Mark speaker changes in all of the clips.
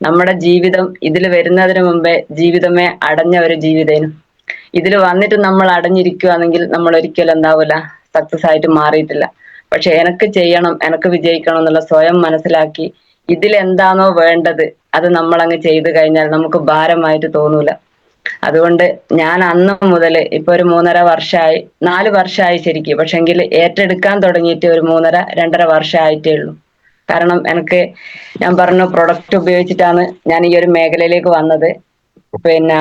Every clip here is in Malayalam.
Speaker 1: നമ്മുടെ ജീവിതം ഇതിൽ വരുന്നതിന് മുമ്പേ ജീവിതമേ അടഞ്ഞ ഒരു ജീവിതേനു. ഇതിൽ വന്നിട്ട് നമ്മൾ അടഞ്ഞിരിക്കുകയാണെങ്കിൽ നമ്മൾ ഒരിക്കലും എന്താവൂല, സക്സസ് ആയിട്ട് മാറിയിട്ടില്ല. പക്ഷെ എനക്ക് ചെയ്യണം, എനക്ക് വിജയിക്കണം എന്നുള്ള സ്വയം മനസ്സിലാക്കി ഇതിലെന്താണോ വേണ്ടത് അത് നമ്മൾ അങ്ങ് ചെയ്തു കഴിഞ്ഞാൽ നമുക്ക് ഭാരമായിട്ട് തോന്നൂല. അതുകൊണ്ട് ഞാൻ അന്ന് മുതൽ ഇപ്പൊ ഒരു 3.5 വർഷമായി, 4 വർഷമായി ശരിക്കും, പക്ഷെങ്കിൽ ഏറ്റെടുക്കാൻ തുടങ്ങിയിട്ട് ഒരു 2.5 വർഷമായിട്ടേ ഉള്ളൂ. കാരണം എനിക്ക് ഞാൻ പറഞ്ഞു പ്രൊഡക്റ്റ് ഉപയോഗിച്ചിട്ടാണ് ഞാൻ ഈ ഒരു മേഖലയിലേക്ക് വന്നത്. പിന്നെ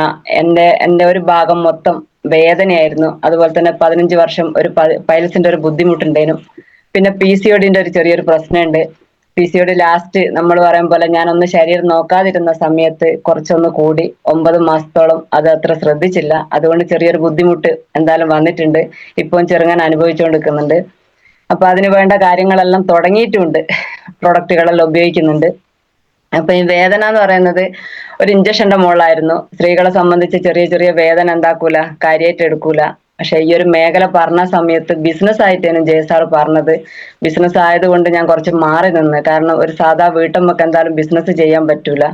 Speaker 1: എന്റെ ഒരു ഭാഗം മൊത്തം വേദനയായിരുന്നു. അതുപോലെ തന്നെ 15 വർഷം ഒരു പൈൽസിന്റെ ഒരു ബുദ്ധിമുട്ടുണ്ടായിരുന്നു. പിന്നെ PCOD ഒരു ചെറിയൊരു പ്രശ്നമുണ്ട്. PCOD ലാസ്റ്റ് നമ്മൾ പറയും പോലെ ഞാനൊന്ന് ശരീരം നോക്കാതിരുന്ന സമയത്ത് കുറച്ചൊന്ന് കൂടി 9 മാസത്തോളം അത് അത്ര ശ്രദ്ധിച്ചില്ല. അതുകൊണ്ട് ചെറിയൊരു ബുദ്ധിമുട്ട് എന്തായാലും വന്നിട്ടുണ്ട്. ഇപ്പം ചെറുങ്ങനെ അനുഭവിച്ചുകൊണ്ടിരിക്കുന്നുണ്ട്. അപ്പൊ അതിന് വേണ്ട കാര്യങ്ങളെല്ലാം തുടങ്ങിയിട്ടുണ്ട്, പ്രൊഡക്റ്റുകളെല്ലാം ഉപയോഗിക്കുന്നുണ്ട്. അപ്പൊ ഈ വേദന എന്ന് പറയുന്നത് ഒരു ഇഞ്ചക്ഷന്റെ മുകളിലായിരുന്നു. സ്ത്രീകളെ സംബന്ധിച്ച് ചെറിയ ചെറിയ വേദന എന്താക്കൂല, കാര്യമായിട്ട് എടുക്കൂല. പക്ഷെ ഈ ഒരു മേഖല പറഞ്ഞ സമയത്ത് ബിസിനസ് ആയിട്ടാണ് ജയസാർ പറഞ്ഞത്. ബിസിനസ് ആയതുകൊണ്ട് ഞാൻ കുറച്ച് മാറി നിന്ന്. കാരണം ഒരു സാധാ വീട്ടമ്മക്ക് എന്തായാലും ബിസിനസ് ചെയ്യാൻ പറ്റൂല.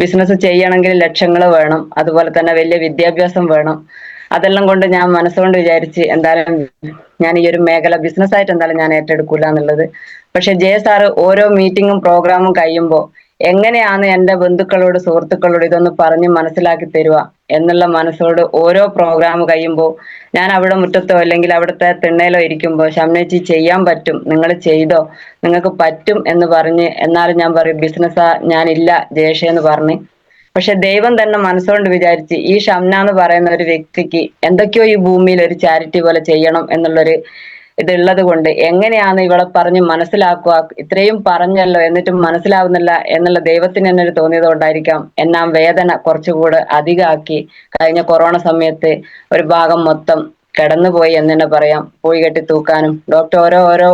Speaker 1: ബിസിനസ് ചെയ്യണമെങ്കിൽ ലക്ഷങ്ങൾ വേണം, അതുപോലെ തന്നെ വലിയ വിദ്യാഭ്യാസം വേണം. അതെല്ലാം കൊണ്ട് ഞാൻ മനസ്സുകൊണ്ട് വിചാരിച്ച് എന്തായാലും ഞാൻ ഈ ഒരു മേഖല ബിസിനസ് ആയിട്ട് എന്തായാലും ഞാൻ ഏറ്റെടുക്കൂല എന്നുള്ളത്. പക്ഷെ ജയസാറ് ഓരോ മീറ്റിങ്ങും പ്രോഗ്രാമും കഴിയുമ്പോൾ എങ്ങനെയാണ് എന്റെ ബന്ധുക്കളോട് സുഹൃത്തുക്കളോട് ഇതൊന്ന് പറഞ്ഞ് മനസ്സിലാക്കി തരുക എന്നുള്ള മനസ്സോട് ഓരോ പ്രോഗ്രാം കഴിയുമ്പോൾ ഞാൻ അവിടെ മുറ്റത്തോ അല്ലെങ്കിൽ അവിടുത്തെ തിണ്ണയിലോ ഇരിക്കുമ്പോൾ ഷംനേച്ചി ചെയ്യാൻ പറ്റും, നിങ്ങൾ ചെയ്തോ, നിങ്ങൾക്ക് പറ്റും എന്ന് പറഞ്ഞ്, എന്നാലും ഞാൻ പറയും ബിസിനസ്സാ ഞാനില്ല ജയേഷേ എന്ന് പറഞ്ഞ്. പക്ഷെ ദൈവം തന്നെ മനസ്സുകൊണ്ട് വിചാരിച്ച് ഈ ഷംന എന്ന് പറയുന്ന ഒരു വ്യക്തിക്ക് എന്തൊക്കെയോ ഈ ഭൂമിയിൽ ഒരു ചാരിറ്റി പോലെ ചെയ്യണം എന്നുള്ളൊരു ഇതുള്ളത് കൊണ്ട് എങ്ങനെയാണ് ഇവളെ പറഞ്ഞ് മനസ്സിലാക്കുക, ഇത്രയും പറഞ്ഞല്ലോ എന്നിട്ടും മനസ്സിലാവുന്നില്ല എന്നുള്ള ദൈവത്തിന് തന്നെ ഒരു തോന്നിയത് കൊണ്ടായിരിക്കാം എന്നാ വേദന കുറച്ചുകൂടെ അധികമാക്കി കഴിഞ്ഞ കൊറോണ സമയത്ത് ഒരു ഭാഗം മൊത്തം കിടന്നുപോയി എന്ന് തന്നെ പറയാം. പോയി കെട്ടി തൂക്കാനും ഡോക്ടർ ഓരോ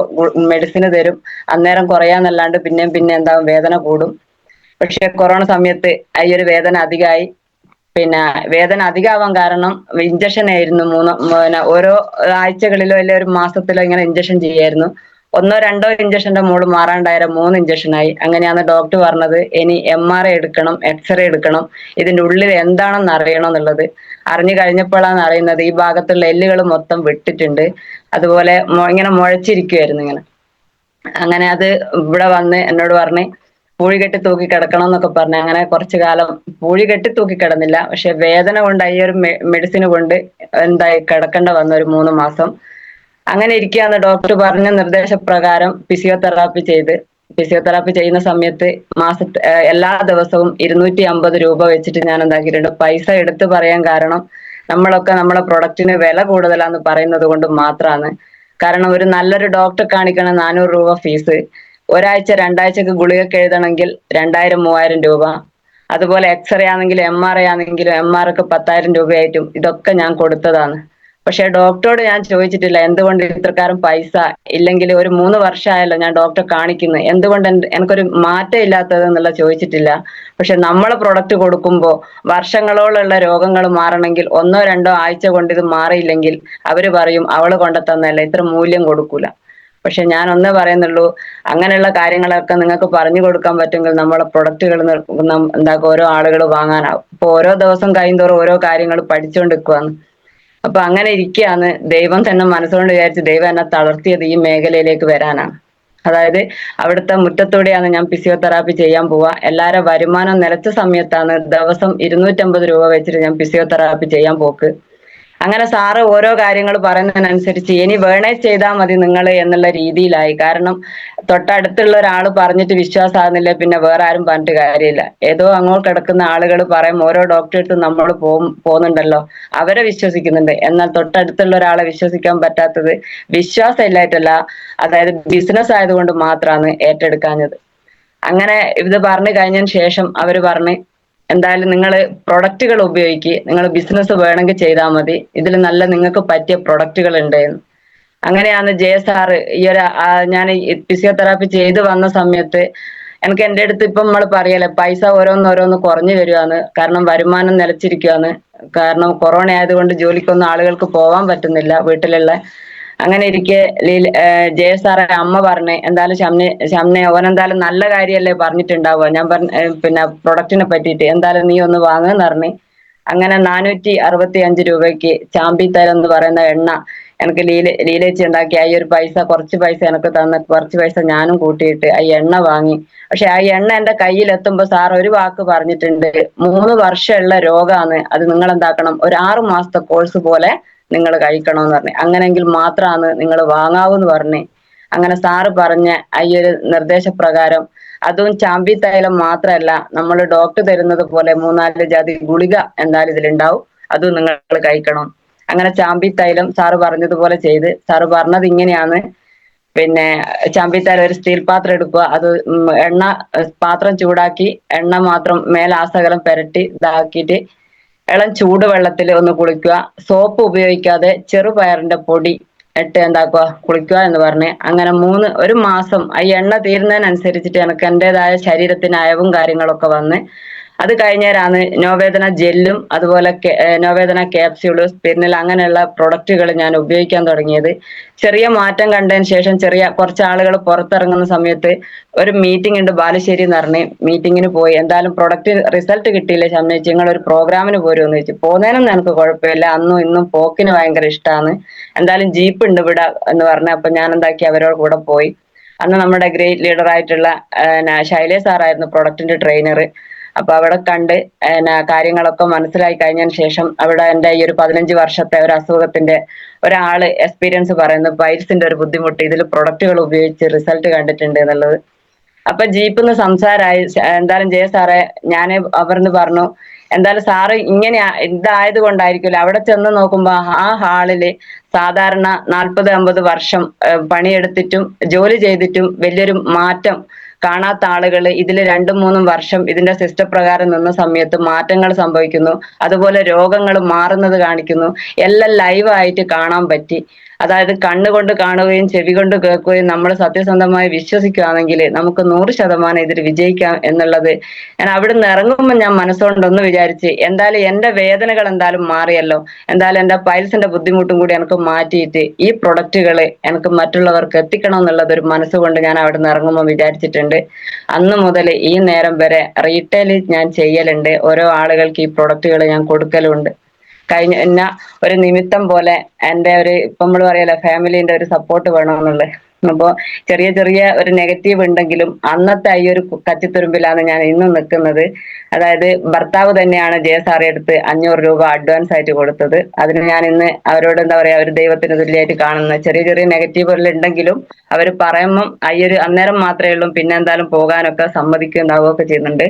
Speaker 1: മെഡിസിന് തരും, അന്നേരം കുറയാന്നല്ലാണ്ട് പിന്നെ എന്താവും വേദന കൂടും. പക്ഷെ കൊറോണ സമയത്ത് ഈ ഒരു വേദന അധികമായി. പിന്നെ വേദന അധികമാവാൻ കാരണം ഇഞ്ചക്ഷൻ ആയിരുന്നു. ഓരോ ആഴ്ചകളിലോ അല്ലെ ഒരു മാസത്തിലോ ഇങ്ങനെ ഇഞ്ചക്ഷൻ ചെയ്യായിരുന്നു. 1-2 ഇഞ്ചക്ഷന്റെ മോള് മാറാണ്ടായ 3 ഇഞ്ചക്ഷനായി. അങ്ങനെയാണ് ഡോക്ടർ പറഞ്ഞത് ഇനി MRI എടുക്കണം, എക്സ്റേ എടുക്കണം, ഇതിന്റെ ഉള്ളിൽ എന്താണെന്ന് അറിയണം എന്നുള്ളത്. അറിഞ്ഞു കഴിഞ്ഞപ്പോഴാണ് അറിയുന്നത് ഈ ഭാഗത്തുള്ള എല്ലുകൾ മൊത്തം വിട്ടിട്ടുണ്ട്, അതുപോലെ ഇങ്ങനെ മുഴച്ചിരിക്കുമായിരുന്നു ഇങ്ങനെ. അങ്ങനെ അത് ഇവിടെ വന്ന് എന്നോട് പറഞ്ഞ് പൂഴി കെട്ടി തൂക്കി കിടക്കണം എന്നൊക്കെ പറഞ്ഞു. അങ്ങനെ കുറച്ചു കാലം പൂഴി കെട്ടി തൂക്കി കിടന്നില്ല, പക്ഷെ വേദന കൊണ്ട് ഈ ഒരു മെഡിസിൻ കൊണ്ട് എന്തായി കിടക്കേണ്ട വന്ന ഒരു 3 മാസം. അങ്ങനെ ഇരിക്കുകയാണ് ഡോക്ടർ പറഞ്ഞ നിർദ്ദേശപ്രകാരം ഫിസിയോതെറാപ്പി ചെയ്യുന്ന സമയത്ത് എല്ലാ ദിവസവും 250 രൂപ വെച്ചിട്ട് ഞാൻ എന്താക്കിയിട്ടുണ്ട്. പൈസ എടുത്തു പറയാൻ കാരണം നമ്മളൊക്കെ നമ്മളെ പ്രൊഡക്റ്റിന് വില കൂടുതലാന്ന് പറയുന്നത് കൊണ്ട് മാത്രമാണ്. കാരണം ഒരു നല്ലൊരു ഡോക്ടറെ കാണിക്കണം 400 രൂപ ഫീസ്, ഒരാഴ്ച 2 ആഴ്ചക്ക് ഗുളികക്ക് എഴുതണമെങ്കിൽ 2000-3000 രൂപ. അതുപോലെ എക്സ്റേ ആണെങ്കിലും MRI ആണെങ്കിലും MRക്ക് 10,000 രൂപയായിട്ടും ഇതൊക്കെ ഞാൻ കൊടുത്തതാണ്. പക്ഷെ ഡോക്ടറോട് ഞാൻ ചോദിച്ചിട്ടില്ല എന്തുകൊണ്ട് ഇത്രക്കാരം പൈസ, ഇല്ലെങ്കിൽ ഒരു 3 വർഷമായല്ലോ ഞാൻ ഡോക്ടറെ കാണിക്കുന്നു, എന്തുകൊണ്ട് എനിക്കൊരു മാറ്റം ഇല്ലാത്തത് എന്നുള്ള ചോദിച്ചിട്ടില്ല. പക്ഷെ നമ്മളെ പ്രൊഡക്റ്റ് കൊടുക്കുമ്പോൾ വർഷങ്ങളോളമുള്ള രോഗങ്ങൾ മാറണമെങ്കിൽ 1-2 ആഴ്ച കൊണ്ട് ഇത് മാറിയില്ലെങ്കിൽ അവര് പറയും അവള് കൊണ്ടെത്തന്നല്ല, ഇത്ര മൂല്യം കൊടുക്കൂല. പക്ഷെ ഞാൻ ഒന്നേ പറയുന്നുള്ളൂ, അങ്ങനെയുള്ള കാര്യങ്ങളൊക്കെ നിങ്ങൾക്ക് പറഞ്ഞു കൊടുക്കാൻ പറ്റുമെങ്കിൽ നമ്മളെ പ്രൊഡക്റ്റുകൾ എന്താക്കും ഓരോ ആളുകൾ വാങ്ങാനാവും. അപ്പൊ ഓരോ ദിവസം കഴിയുന്തോറും ഓരോ കാര്യങ്ങൾ പഠിച്ചുകൊണ്ടിരിക്കുവാണ്. അപ്പൊ അങ്ങനെ ഇരിക്കുകയാണ് ദൈവം തന്നെ മനസ്സുകൊണ്ട് വിചാരിച്ച് ദൈവം എന്നെ തളർത്തിയത് ഈ മേഖലയിലേക്ക് വരാനാണ്. അതായത് അവിടുത്തെ മുറ്റത്തൂടെയാണ് ഞാൻ ഫിസിയോതെറാപ്പി ചെയ്യാൻ പോവുക. എല്ലാവരും വരുമാനം നിലച്ച സമയത്താണ് ദിവസം 250 രൂപ വെച്ചിട്ട് ഞാൻ ഫിസിയോതെറാപ്പി ചെയ്യാൻ പോക്ക്. അങ്ങനെ സാറ് ഓരോ കാര്യങ്ങൾ പറയുന്നതിനനുസരിച്ച് ഇനി വേണേ ചെയ്താൽ മതി നിങ്ങൾ എന്നുള്ള രീതിയിലായി. കാരണം തൊട്ടടുത്തുള്ള ഒരാൾ പറഞ്ഞിട്ട് വിശ്വാസമാകുന്നില്ല, പിന്നെ വേറെ ആരും പറഞ്ഞിട്ട് കാര്യമില്ല. ഏതോ അങ്ങോട്ട് കിടക്കുന്ന ആളുകൾ പറയും ഓരോ ഡോക്ടറെടുത്ത് നമ്മൾ പോകുന്നുണ്ടല്ലോ, അവരെ വിശ്വസിക്കുന്നുണ്ട്. എന്നാൽ തൊട്ടടുത്തുള്ള ഒരാളെ വിശ്വസിക്കാൻ പറ്റാത്തത് വിശ്വാസം ഇല്ലായിട്ടല്ല, അതായത് ബിസിനസ് ആയതുകൊണ്ട് മാത്രമാണ് ഏറ്റെടുക്കാഞ്ഞത്. അങ്ങനെ ഇത് പറഞ്ഞു കഴിഞ്ഞതിന് ശേഷം അവര് പറഞ്ഞ് എന്തായാലും നിങ്ങൾ പ്രൊഡക്റ്റുകൾ ഉപയോഗിക്കുക, നിങ്ങൾ ബിസിനസ് വേണമെങ്കിൽ ചെയ്താൽ മതി, ഇതിൽ നല്ല നിങ്ങൾക്ക് പറ്റിയ പ്രൊഡക്റ്റുകൾ ഉണ്ട്. അങ്ങനെയാണ് സാറ് ഈ ഒരു ഞാൻ ഫിസിയോതെറാപ്പി ചെയ്ത് വന്ന സമയത്ത് എനിക്ക് എൻ്റെ അടുത്ത് ഇപ്പം നമ്മൾ പറയല്ലേ പൈസ ഓരോന്നോരോന്ന് കുറഞ്ഞു വരുവാന്ന്. കാരണം വരുമാനം നിലച്ചിരിക്കുവാന്ന്. കാരണം കൊറോണ ആയതുകൊണ്ട് ജോലിക്കൊന്നും ആളുകൾക്ക് പോവാൻ പറ്റുന്നില്ല വീട്ടിലുള്ള. അങ്ങനെ ഇരിക്കെ ജയ സാറെ അമ്മ പറഞ്ഞ് എന്തായാലും ഷംനെ ഓനെന്തായാലും നല്ല കാര്യമല്ലേ പറഞ്ഞിട്ടുണ്ടാവുക. ഞാൻ പിന്നെ പ്രൊഡക്റ്റിനെ പറ്റിയിട്ട് എന്തായാലും നീ ഒന്ന് വാങ്ങുമെന്ന് പറഞ്ഞ് അങ്ങനെ 465 രൂപയ്ക്ക് ചാമ്പി തൈലം എന്ന് പറയുന്ന എണ്ണ എനിക്ക് ലീലേച്ചി ഉണ്ടാക്കി. ആ ഒരു പൈസ കുറച്ച് പൈസ എനിക്ക് തന്ന് കുറച്ച് പൈസ ഞാനും കൂട്ടിയിട്ട് ആ എണ്ണ വാങ്ങി. പക്ഷെ ആ എണ്ണ എന്റെ കയ്യിൽ എത്തുമ്പോ സാർ ഒരു വാക്ക് പറഞ്ഞിട്ടുണ്ട്, 3 വർഷമുള്ള രോഗമാണ് അത്, നിങ്ങൾ എന്താക്കണം ഒരു 6 മാസത്തെ കോഴ്സ് പോലെ നിങ്ങൾ കഴിക്കണമെന്ന് പറഞ്ഞു. അങ്ങനെങ്കിൽ മാത്രമാണ് നിങ്ങൾ വാങ്ങാവൂന്ന് പറഞ്ഞ് അങ്ങനെ സാറ് പറഞ്ഞ ഈ ഒരു നിർദ്ദേശപ്രകാരം അതും ചാമ്പി തൈലം മാത്രമല്ല, നമ്മൾ ഡോക്ടർ തരുന്നത് പോലെ 3-4 ജാതി ഗുളിക എന്തായാലും ഇതിലുണ്ടാവും, അതും നിങ്ങൾ കഴിക്കണം. അങ്ങനെ ചാമ്പി തൈലം സാറ് പറഞ്ഞതുപോലെ ചെയ്ത്. സാറ് പറഞ്ഞത് ഇങ്ങനെയാണ്, പിന്നെ ചാമ്പി തൈലം ഒരു സ്റ്റീൽ പാത്രം എടുക്കുക, അത് എണ്ണ പാത്രം ചൂടാക്കി എണ്ണ മാത്രം മേലാസകലം പുരട്ടി ഇതാക്കിയിട്ട് ഇളം ചൂടുവെള്ളത്തിൽ ഒന്ന് കുളിക്കുക. സോപ്പ് ഉപയോഗിക്കാതെ ചെറുപയറിന്റെ പൊടി ഇട്ട് എന്താക്കുക കുളിക്കുക എന്ന് പറഞ്ഞ് അങ്ങനെ 1 മാസം ഈ എണ്ണ തീരുന്നതിനനുസരിച്ചിട്ട് എനിക്ക് എന്റേതായ ശരീരത്തിന് അയവും കാര്യങ്ങളൊക്കെ വന്ന് അത് കഴിഞ്ഞേരാണ് നോവേദന ജെല്ലും അതുപോലെ നോവേദന ക്യാപ്സ്യൂള് സ്പിരിനൽ അങ്ങനെയുള്ള പ്രൊഡക്റ്റുകൾ ഞാൻ ഉപയോഗിക്കാൻ തുടങ്ങിയത്. ചെറിയ മാറ്റം കണ്ടതിന് ശേഷം കുറച്ച് ആളുകൾ പുറത്തിറങ്ങുന്ന സമയത്ത് ഒരു മീറ്റിംഗ് ഉണ്ട് ബാലുശ്ശേരി എന്ന് പറഞ്ഞ്, മീറ്റിങ്ങിന് പോയി. എന്തായാലും പ്രൊഡക്റ്റ് റിസൾട്ട് കിട്ടിയില്ല ഷംനേച്ചി, നിങ്ങൾ ഒരു പ്രോഗ്രാമിന് പോരുമെന്ന് ചോദിച്ചു. പോകുന്നതിനൊന്നും എനിക്ക് കുഴപ്പമില്ല, അന്നും ഇന്നും പോക്കിന് ഭയങ്കര ഇഷ്ടമാണ്. എന്തായാലും ജീപ്പ് ഉണ്ട് ഇവിടെ എന്ന് പറഞ്ഞു. അപ്പൊ ഞാൻ എന്താക്കി അവരോട് കൂടെ പോയി. അന്ന് നമ്മുടെ ഗ്രേറ്റ് ലീഡർ ആയിട്ടുള്ള ശൈലേഷ് സാറായിരുന്നു പ്രൊഡക്റ്റിന്റെ ട്രെയിനർ. അപ്പൊ അവിടെ കണ്ട് കാര്യങ്ങളൊക്കെ മനസ്സിലായി കഴിഞ്ഞതിന് ശേഷം അവിടെ എന്റെ ഈ ഒരു 15 വർഷത്തെ ഒരു അസുഖത്തിന്റെ ഒരാള് എക്സ്പീരിയൻസ് പറയുന്നു, പൈൽസിന്റെ ഒരു ബുദ്ധിമുട്ട് ഇതിൽ പ്രൊഡക്റ്റുകൾ ഉപയോഗിച്ച് റിസൾട്ട് കണ്ടിട്ടുണ്ട് എന്നുള്ളത്. അപ്പൊ ജീപ്പിന്ന് സംസാരമായി. എന്തായാലും ജയ സാറെ ഞാൻ അവർന്ന് പറഞ്ഞു, എന്തായാലും സാറ് ഇങ്ങനെ ഇതായത് കൊണ്ടായിരിക്കുമല്ലോ, അവിടെ ചെന്ന് നോക്കുമ്പോ ആ ഹാളില് സാധാരണ 40-50 വർഷം പണിയെടുത്തിട്ടും ജോലി ചെയ്തിട്ടും വലിയൊരു മാറ്റം കാണാത്ത ആളുകൾ ഇതിൽ 2-3 വർഷം ഇതിന്റെ സിസ്റ്റം പ്രകാരം നിന്ന സമയത്ത് മാറ്റങ്ങൾ സംഭവിക്കുന്നു, അതുപോലെ രോഗങ്ങൾ മാറുന്നത് കാണിക്കുന്നു. എല്ലാം ലൈവായിട്ട് കാണാൻ പറ്റി. അതായത് കണ്ണുകൊണ്ട് കാണുകയും ചെവി കൊണ്ട് കേൾക്കുകയും നമ്മൾ സത്യസന്ധമായി വിശ്വസിക്കുകയാണെങ്കിൽ നമുക്ക് 100% ഇതിൽ വിജയിക്കാം എന്നുള്ളത് ഞാൻ അവിടുന്ന് ഇറങ്ങുമ്പോൾ ഞാൻ മനസ്സുകൊണ്ടൊന്ന് വിചാരിച്ച്, എന്തായാലും എന്റെ വേദനകൾ എന്തായാലും മാറിയല്ലോ, എന്തായാലും എന്റെ പൈൽസിന്റെ ബുദ്ധിമുട്ടും കൂടി എനിക്ക് മാറ്റിയിട്ട് ഈ പ്രൊഡക്റ്റുകൾ എനിക്ക് മറ്റുള്ളവർക്ക് എത്തിക്കണം എന്നുള്ളത് ഒരു മനസ്സുകൊണ്ട് ഞാൻ അവിടുന്ന് ഇറങ്ങുമ്പോൾ വിചാരിച്ചിട്ടുണ്ട്. അന്ന് മുതൽ ഈ നേരം വരെ റീറ്റെയിൽ ഞാൻ ചെയ്യലുണ്ട്, ഓരോ ആളുകൾക്ക് ഈ പ്രൊഡക്റ്റുകൾ ഞാൻ കൊടുക്കലുണ്ട്. കഴിഞ്ഞ ഒരു നിമിത്തം പോലെ എന്റെ ഒരു ഇപ്പൊ നമ്മള് പറയല്ലോ ഫാമിലിന്റെ ഒരു സപ്പോർട്ട് വേണമെന്നുള്ളത്. അപ്പൊ ചെറിയ ചെറിയ ഒരു നെഗറ്റീവ് ഉണ്ടെങ്കിലും അന്നത്തെ ഈ ഒരു കച്ചിത്തുരുമ്പിലാണ് ഞാൻ ഇന്നും നിൽക്കുന്നത്. അതായത് ഭർത്താവ് തന്നെയാണ് ജയ സാറെ അടുത്ത് 500 രൂപ അഡ്വാൻസ് ആയിട്ട് കൊടുത്തത്. അതിന് ഞാൻ ഇന്ന് അവരോട് എന്താ പറയാ, ഒരു ദൈവത്തിന് തുല്യമായിട്ട് കാണുന്ന ചെറിയ ചെറിയ നെഗറ്റീവുകൾ ഉണ്ടെങ്കിലും അവർ പറയുമ്പം ഈ ഒരു അന്നേരം മാത്രമേ ഉള്ളൂ, പിന്നെ എന്തായാലും പോകാനൊക്കെ സമ്മതിക്കുന്നുണ്ടാവുകയൊക്കെ ചെയ്യുന്നുണ്ട്.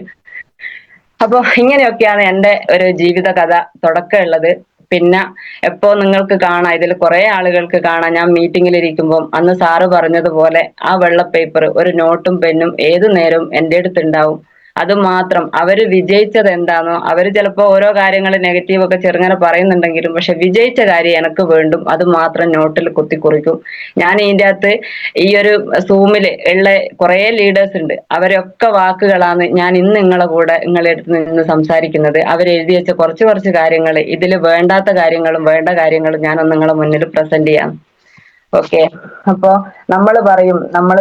Speaker 1: അപ്പൊ ഇങ്ങനെയൊക്കെയാണ് എന്റെ ഒരു ജീവിത കഥ തുടക്കമുള്ളത്. പിന്നെ എപ്പോ നിങ്ങൾക്ക് കാണാം, ഇതിൽ കുറെ ആളുകൾക്ക് കാണാം, ഞാൻ മീറ്റിംഗിൽ ഇരിക്കുമ്പോൾ അന്ന് സാറ് പറഞ്ഞതുപോലെ ആ വെള്ള പേപ്പർ ഒരു നോട്ടും പെന്നും ഏതു നേരവും എന്റെ അടുത്തുണ്ടാവും. അത് മാത്രം അവര് വിജയിച്ചത് എന്താണോ, അവര് ചിലപ്പോ ഓരോ കാര്യങ്ങൾ നെഗറ്റീവ് ഒക്കെ ചെറുങ്ങനെ പറയുന്നുണ്ടെങ്കിലും പക്ഷെ വിജയിച്ച കാര്യം എനിക്ക് വേണ്ടും, അത് മാത്രം നോട്ടിൽ കുത്തിക്കുറിക്കും. ഞാൻ ഇതിന്റെ അകത്ത് ഈ ഒരു സൂമില് ഉള്ള കുറെ ലീഡേഴ്സ് ഉണ്ട്, അവരൊക്കെ വാക്കുകളാണ് ഞാൻ ഇന്ന് നിങ്ങളെ കൂടെ നിങ്ങളെ അടുത്ത് നിന്ന് സംസാരിക്കുന്നത്. അവരെഴുതി വെച്ച കുറച്ച് കാര്യങ്ങൾ, ഇതിൽ വേണ്ടാത്ത കാര്യങ്ങളും വേണ്ട കാര്യങ്ങളും ഞാനൊന്ന് നിങ്ങളെ മുന്നിൽ പ്രസന്റ് ചെയ്യാം. ഓക്കെ. അപ്പൊ നമ്മൾ പറയും നമ്മൾ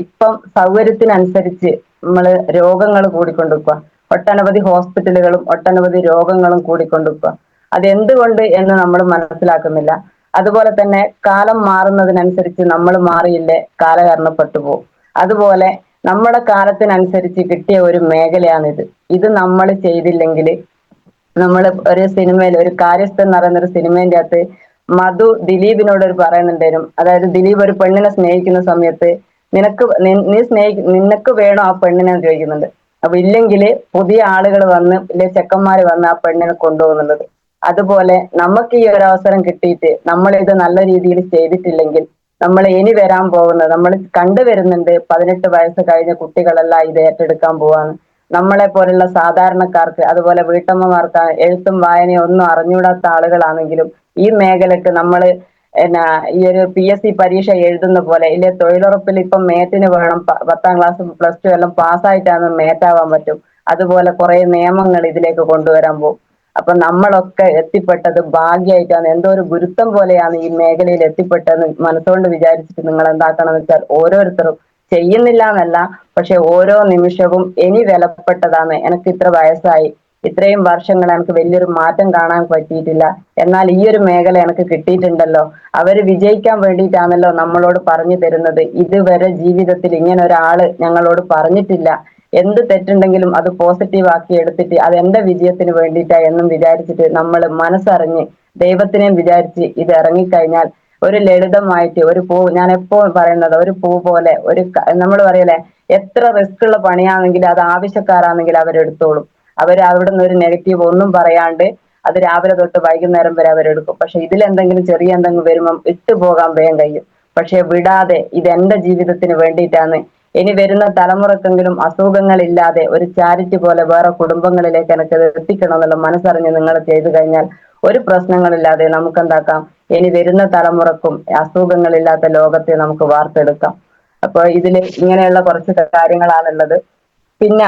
Speaker 1: ഇപ്പം സൗകര്യത്തിനനുസരിച്ച് നമ്മള് രോഗങ്ങൾ കൂടിക്കൊണ്ടിരിക്കുക, ഒട്ടനവധി ഹോസ്പിറ്റലുകളും ഒട്ടനവധി രോഗങ്ങളും കൂടിക്കൊണ്ടിരിക്കുക. അതെന്തുകൊണ്ട് എന്ന് നമ്മൾ മനസ്സിലാക്കുന്നില്ല. അതുപോലെ തന്നെ കാലം മാറുന്നതിനനുസരിച്ച് നമ്മൾ മാറിയില്ലേ കാലഹരണപ്പെട്ടു പോകും. അതുപോലെ നമ്മുടെ കാലത്തിനനുസരിച്ച് കിട്ടിയ ഒരു മേഖലയാണിത്. ഇത് നമ്മൾ ചെയ്തില്ലെങ്കിൽ നമ്മൾ ഒരു സിനിമയിൽ ഒരു കാര്യസ്ഥൻ എന്ന് പറയുന്ന ഒരു സിനിമേന്റെ അകത്ത് മധു ദിലീപിനോട് ഒരു പറയുന്നുണ്ടായിരുന്നു. അതായത് ദിലീപ് ഒരു പെണ്ണിനെ സ്നേഹിക്കുന്ന സമയത്ത് നിനക്ക് വേണോ ആ പെണ്ണിനെ ചോദിക്കുന്നുണ്ട്. അപ്പൊ ഇല്ലെങ്കിൽ പുതിയ ആളുകൾ വന്ന് ഇല്ലെ ചെക്കന്മാര് വന്ന് ആ പെണ്ണിനെ കൊണ്ടുപോകുന്നുള്ളത്. അതുപോലെ നമുക്ക് ഈ ഒരു അവസരം കിട്ടിയിട്ട് നമ്മൾ ഇത് നല്ല രീതിയിൽ ചെയ്തിട്ടില്ലെങ്കിൽ നമ്മൾ ഇനി വരാൻ പോകുന്നത്, നമ്മൾ കണ്ടുവരുന്നുണ്ട് 18 വയസ്സ് കഴിഞ്ഞ കുട്ടികളെല്ലാം ഇത് ഏറ്റെടുക്കാൻ പോവാണ്. നമ്മളെ പോലുള്ള സാധാരണക്കാർക്ക് അതുപോലെ വീട്ടമ്മമാർക്ക് എഴുത്തും വായനയും ഒന്നും അറിഞ്ഞൂടാത്ത ആളുകളാണെങ്കിലും ഈ മേഖലക്ക് നമ്മൾ ഈ ഒരു PSC പരീക്ഷ എഴുതുന്ന പോലെ ഇല്ലേ, തൊഴിലുറപ്പിൽ ഇപ്പം മേറ്റിന് വേണം 10ാം ക്ലാസ് +2 എല്ലാം പാസ്സായിട്ടാണ് മേറ്റാവാൻ പറ്റും. അതുപോലെ കുറെ നിയമങ്ങൾ ഇതിലേക്ക് കൊണ്ടുവരാൻ പോകും. അപ്പൊ നമ്മളൊക്കെ എത്തിപ്പെട്ടത് ഭാഗ്യമായിട്ടാണ്, എന്തോ ഒരു ഗുരുത്വം പോലെയാണ് ഈ മേഖലയിൽ എത്തിപ്പെട്ടതെന്ന് മനസ്സുകൊണ്ട് വിചാരിച്ചിട്ട് നിങ്ങൾ എന്താക്കണം എന്ന് വെച്ചാൽ ഓരോരുത്തരും ചെയ്യുന്നില്ല എന്നല്ല, പക്ഷെ ഓരോ നിമിഷവും ഇനി വിലപ്പെട്ടതാണ്. എനിക്ക് ഇത്ര വയസ്സായി, ഇത്രയും വർഷങ്ങൾ എനിക്ക് വലിയൊരു മാറ്റം കാണാൻ പറ്റിയിട്ടില്ല, എന്നാൽ ഈ ഒരു മേഖല എനിക്ക് കിട്ടിയിട്ടുണ്ടല്ലോ, അവര് വിജയിക്കാൻ വേണ്ടിയിട്ടാണല്ലോ നമ്മളോട് പറഞ്ഞു തരുന്നത്. ഇതുവരെ ജീവിതത്തിൽ ഇങ്ങനെ ഒരാള് ഞങ്ങളോട് പറഞ്ഞിട്ടില്ല, എന്ത് തെറ്റുണ്ടെങ്കിലും അത് പോസിറ്റീവ് ആക്കി എടുത്തിട്ട് അത് എന്റെ വിജയത്തിന് വേണ്ടിയിട്ടാ എന്നും വിചാരിച്ചിട്ട് നമ്മൾ മനസ്സറിഞ്ഞ് ദൈവത്തിനെയും വിചാരിച്ച് ഇത് ഇറങ്ങിക്കഴിഞ്ഞാൽ ഒരു ലളിതമായിട്ട് ഒരു പൂ, ഞാൻ എപ്പോഴും പറയുന്നത് ഒരു പൂ പോലെ ഒരു നമ്മൾ പറയലേ, എത്ര റിസ്ക് ഉള്ള പണിയാണെങ്കിലും അത് ആവശ്യക്കാരാണെങ്കിൽ അവരെടുത്തോളും. അവർ അവിടെ നിന്ന് ഒരു നെഗറ്റീവ് ഒന്നും പറയാണ്ട് അത് രാവിലെ തൊട്ട് വൈകുന്നേരം വരെ അവരെടുക്കും. പക്ഷെ ഇതിലെന്തെങ്കിലും ചെറിയ എന്തെങ്കിലും വരുമ്പം ഇട്ടു പോകാൻ വേഗം കഴിയും. പക്ഷെ വിടാതെ ഇത് എന്റെ ജീവിതത്തിന് വേണ്ടിയിട്ടാണ്, ഇനി വരുന്ന തലമുറക്കെങ്കിലും അസുഖങ്ങളില്ലാതെ ഒരു ചാരിറ്റി പോലെ വേറെ കുടുംബങ്ങളിലേക്ക് എനിക്ക് എത്തിക്കണം എന്നുള്ള മനസ്സറിഞ്ഞ് നിങ്ങൾ ചെയ്തു കഴിഞ്ഞാൽ ഒരു പ്രശ്നങ്ങളില്ലാതെ നമുക്ക് എന്താക്കാം, ഇനി വരുന്ന തലമുറക്കും അസുഖങ്ങളില്ലാത്ത ലോകത്തെ നമുക്ക് വാർത്തെടുക്കാം. അപ്പൊ ഇതില് ഇങ്ങനെയുള്ള കുറച്ച് കാര്യങ്ങളാണുള്ളത്. പിന്നെ